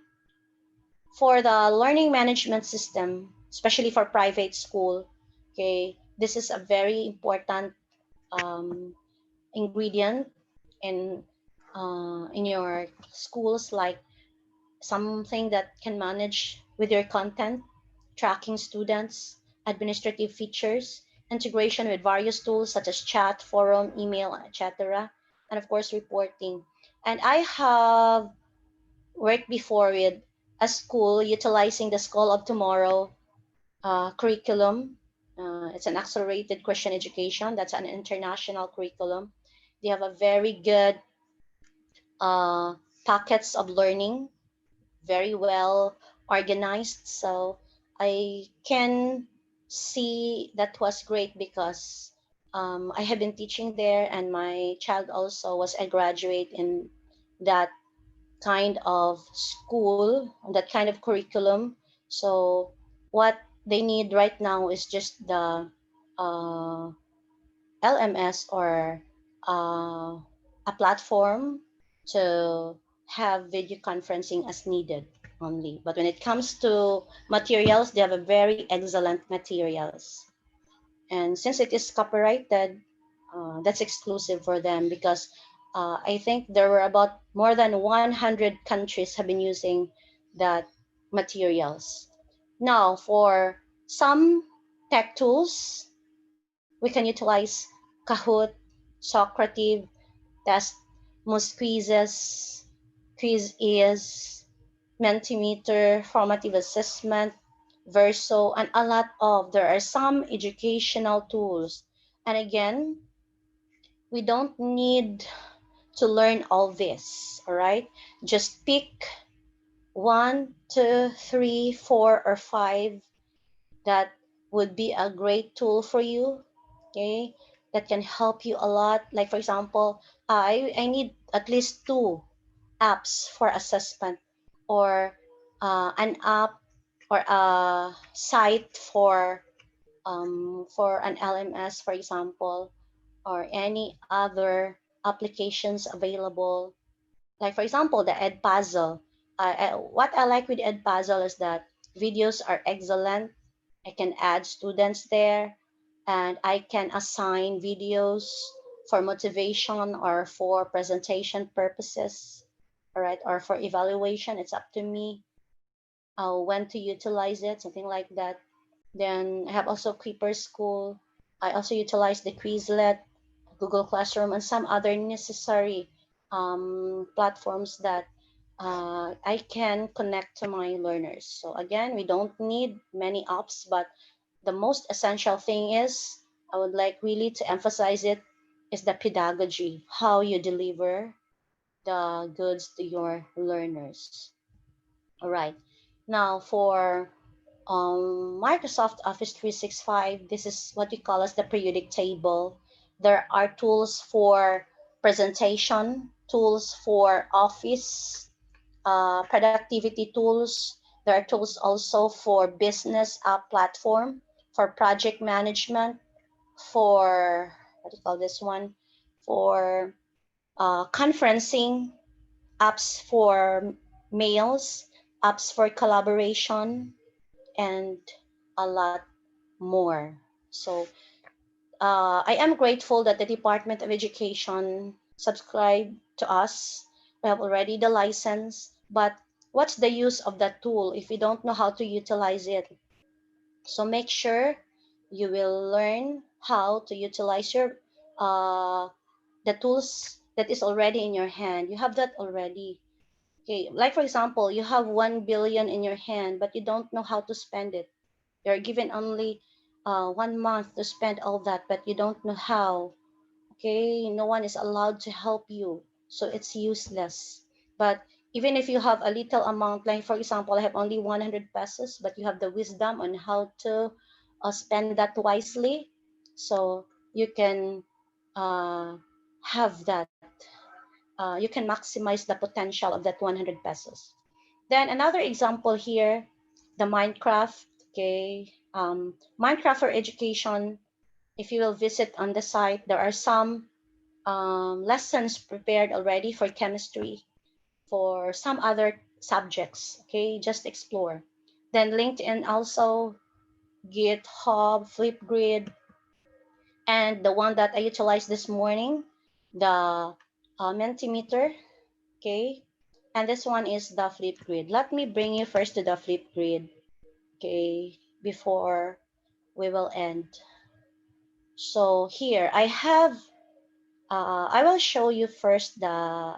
for the learning management system, especially for private school, okay, this is a very important um, ingredient in in your schools, like something that can manage with your content, tracking students, administrative features, integration with various tools such as chat, forum, email, etc., and of course reporting. And I have worked before with a school utilizing the School of Tomorrow curriculum. It's an accelerated Christian education. That's an international curriculum. They have a very good uh, packets of learning, very well organized. So I can see that was great because I have been teaching there, and my child also was a graduate in that kind of school, that kind of curriculum. So what they need right now is just the uh, LMS or a platform to have video conferencing as needed only. But when it comes to materials, they have a very excellent materials. And since it is copyrighted, that's exclusive for them because I think there were about more than 100 countries have been using that materials. Now, for some tech tools, we can utilize Kahoot, Socrative, Test, Most Quizzes, Quiz is, Mentimeter, Formative Assessment, Verso, and a lot of. There are some educational tools. And again, we don't need to learn all this, all right? Just pick one, two, three, four, or five that would be a great tool for you, okay, that can help you a lot. Like for example, I need at least two apps for assessment, or an app or a site for an LMS, for example, or any other applications available. Like for example, the Edpuzzle. What I like with Edpuzzle is that videos are excellent. I can add students there, and I can assign videos for motivation or for presentation purposes, all right, or for evaluation. It's up to me when to utilize it, something like that. Then I have also Creeper School. I also utilize the Quizlet, Google Classroom, and some other necessary platforms that I can connect to my learners. So again, we don't need many apps, but the most essential thing is, I would like really to emphasize it, is the pedagogy, how you deliver the goods to your learners. All right. Now for Microsoft Office 365, this is what we call as the periodic table. There are tools for presentation, tools for office, productivity tools. There are tools also for business platform, for project management, for what do you call this one? For conferencing, apps for mails, apps for collaboration, and a lot more. So I am grateful that the Department of Education subscribed to us. We have already the license, but what's the use of that tool if you don't know how to utilize it? So make sure you will learn how to utilize your the tools that is already in your hand. You have that already. Okay, like for example, you have 1 billion in your hand, but you don't know how to spend it. You're given only 1 month to spend all that, but you don't know how. Okay, no one is allowed to help you, so it's useless. But even if you have a little amount, like for example, I have only 100 pesos, but you have the wisdom on how to spend that wisely, so you can uh, have that. You can maximize the potential of that 100 pesos. Then another example here, the Minecraft. Okay, Minecraft for education. If you will visit on the site, there are some lessons prepared already for chemistry, for some other subjects. Okay, just explore. Then LinkedIn also, GitHub, Flipgrid, and the one that I utilized this morning, the Mentimeter. Okay, and this one is the Flipgrid. Let me bring you first to the Flipgrid. Okay, before we will end. So here I have. I will show you first the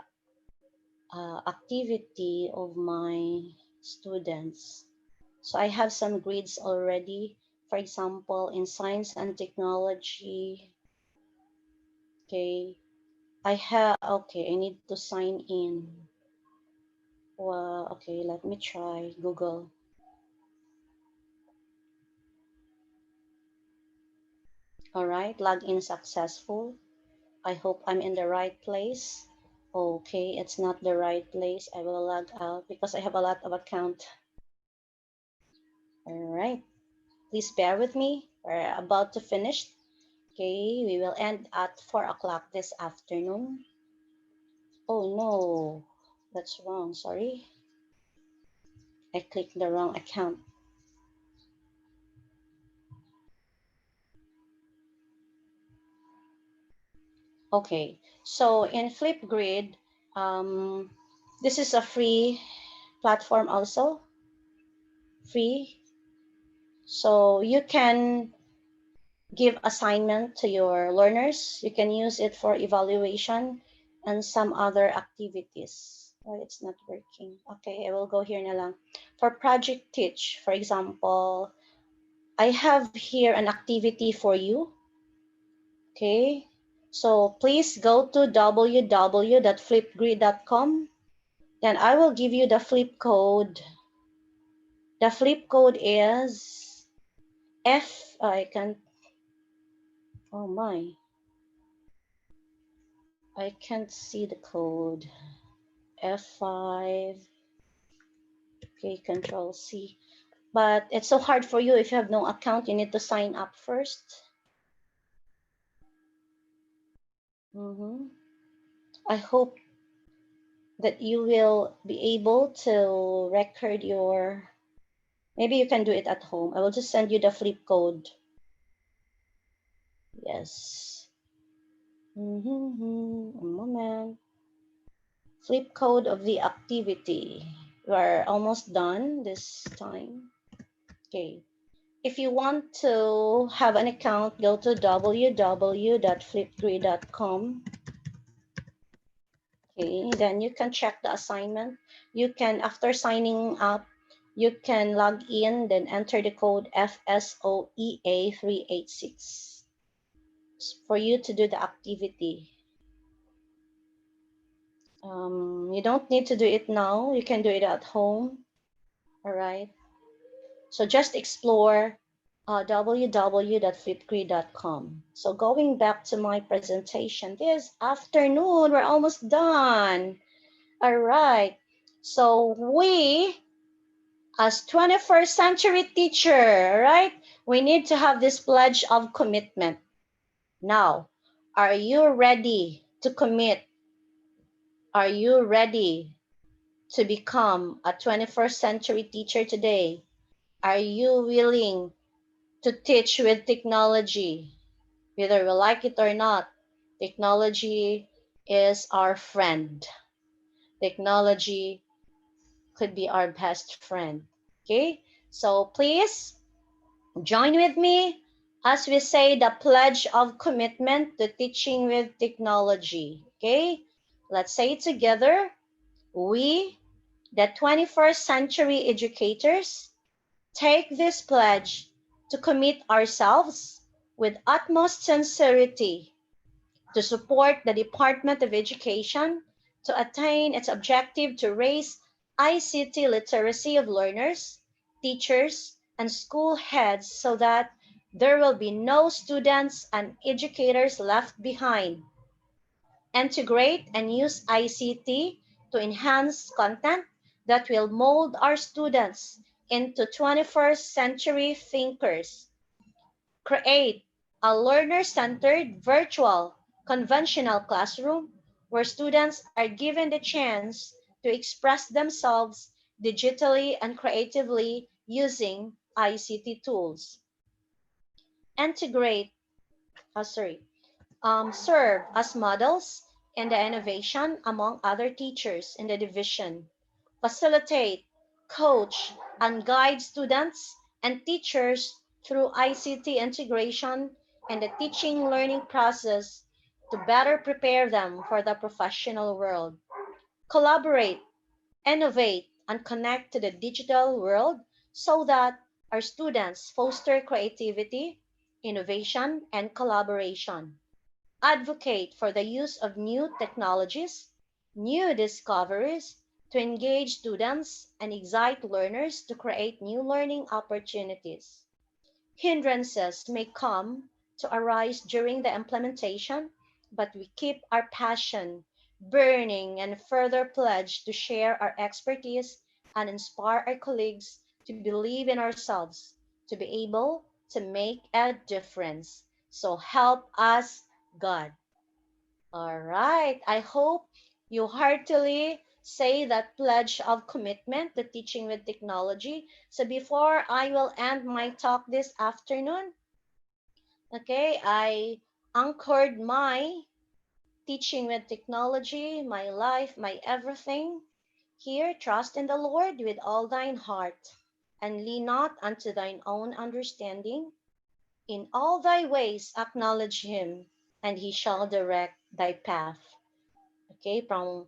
activity of my students. So I have some grids already. For example, in science and technology, okay, okay, I need to sign in. Well, okay, let me try Google. All right, login successful. I hope I'm in the right place. Okay, it's not the right place. I will log out because I have a lot of account. All right, please bear with me. We're about to finish. Okay, we will end at 4 o'clock this afternoon. Oh no, that's wrong. Sorry. I clicked the wrong account. Okay, so in Flipgrid, um, this is a free platform also, free. So you can give assignment to your learners. You can use it for evaluation and some other activities. Oh, it's not working. Okay, I will go here na lang. For Project Teach, for example, I have here an activity for you. Okay, so please go to www.flipgrid.com. Then I will give you the flip code. The flip code is I can, oh my, I can't see the code. F5, okay, Control C. But it's so hard for you if you have no account. You need to sign up first. I hope that you will be able to record your, maybe you can do it at home. I will just send you the flip code. Yes. A moment. Flip code of the activity. We are almost done this time. Okay. If you want to have an account, go to www.flipgrid.com. Okay, then you can check the assignment. You can, after signing up, you can log in, then enter the code FSOEA386 for you to do the activity. You don't need to do it now. You can do it at home. All right. So just explore www.flipgrid.com. So going back to my presentation this afternoon, we're almost done. All right. So we, as 21st century teacher, right, we need to have this pledge of commitment. Now, are you ready to commit? Are you ready to become a 21st century teacher today? Are you willing to teach with technology. Whether we like it or not, technology is our friend. Technology could be our best friend. Okay? So please join with me as we say the pledge of commitment to teaching with technology. Okay? Let's say it together. We, the 21st century educators, take this pledge to commit ourselves with utmost sincerity to support the Department of Education to attain its objective to raise ICT literacy of learners, teachers, and school heads so that there will be no students and educators left behind. Integrate and use ICT to enhance content that will mold our students into 21st century thinkers. Create a learner-centered virtual conventional classroom where students are given the chance to express themselves digitally and creatively using ICT tools. Integrate, serve as models in the innovation among other teachers in the division. Facilitate, coach, and guide students and teachers through ICT integration and the teaching learning process to better prepare them for the professional world. Collaborate, innovate, and connect to the digital world so that our students foster creativity, innovation, and collaboration. Advocate for the use of new technologies, new discoveries to engage students and excite learners to create new learning opportunities. Hindrances may come to arise during the implementation, but we keep our passion burning and further pledge to share our expertise and inspire our colleagues to believe in ourselves, to be able to make a difference. So help us, God. All right. I hope you heartily say that pledge of commitment to teaching with technology. So before I will end my talk this afternoon, okay, I anchored my teaching with technology, my life, my everything. Here, trust in the Lord with all thine heart, and lean not unto thine own understanding. In all thy ways acknowledge him, and he shall direct thy path. Okay, from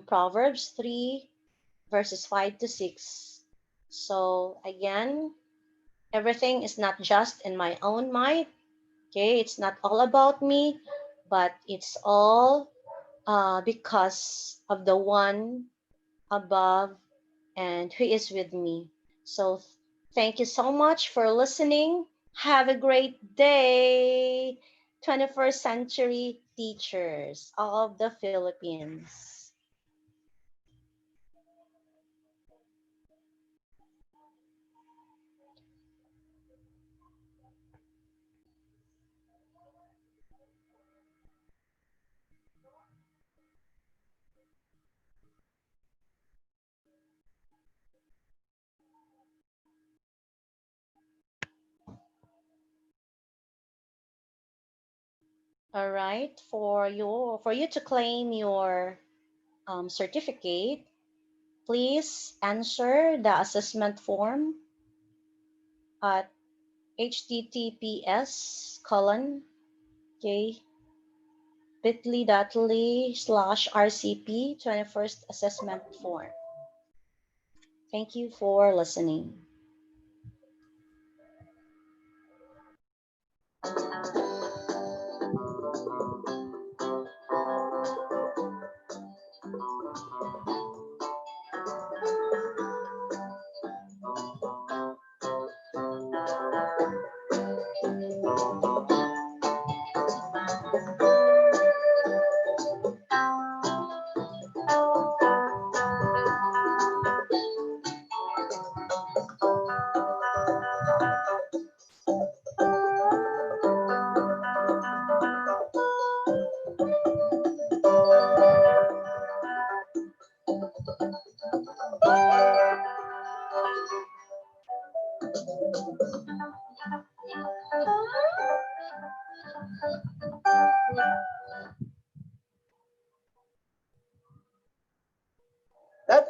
Proverbs 3 verses 5 to 6. So again, everything is not just in my own mind. Okay, it's not all about me, but it's all because of the one above and who is with me. So thank you so much for listening. Have a great day, 21st century teachers of the Philippines. All right, for you to claim your certificate, please answer the assessment form at https colon okay, bit.ly/rcp 21st assessment form. Thank you for listening.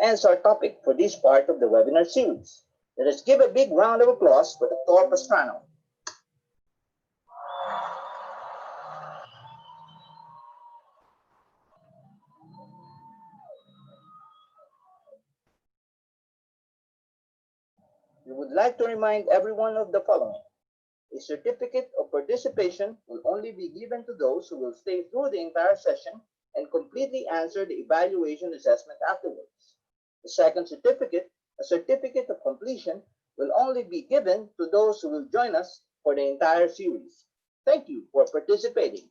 ends our topic for this part of the webinar series. Let us give a big round of applause for Dr. Pastrano. We would like to remind everyone of the following. A certificate of participation will only be given to those who will stay through the entire session and completely answer the evaluation assessment afterwards. The second certificate, a certificate of completion, will only be given to those who will join us for the entire series. Thank you for participating.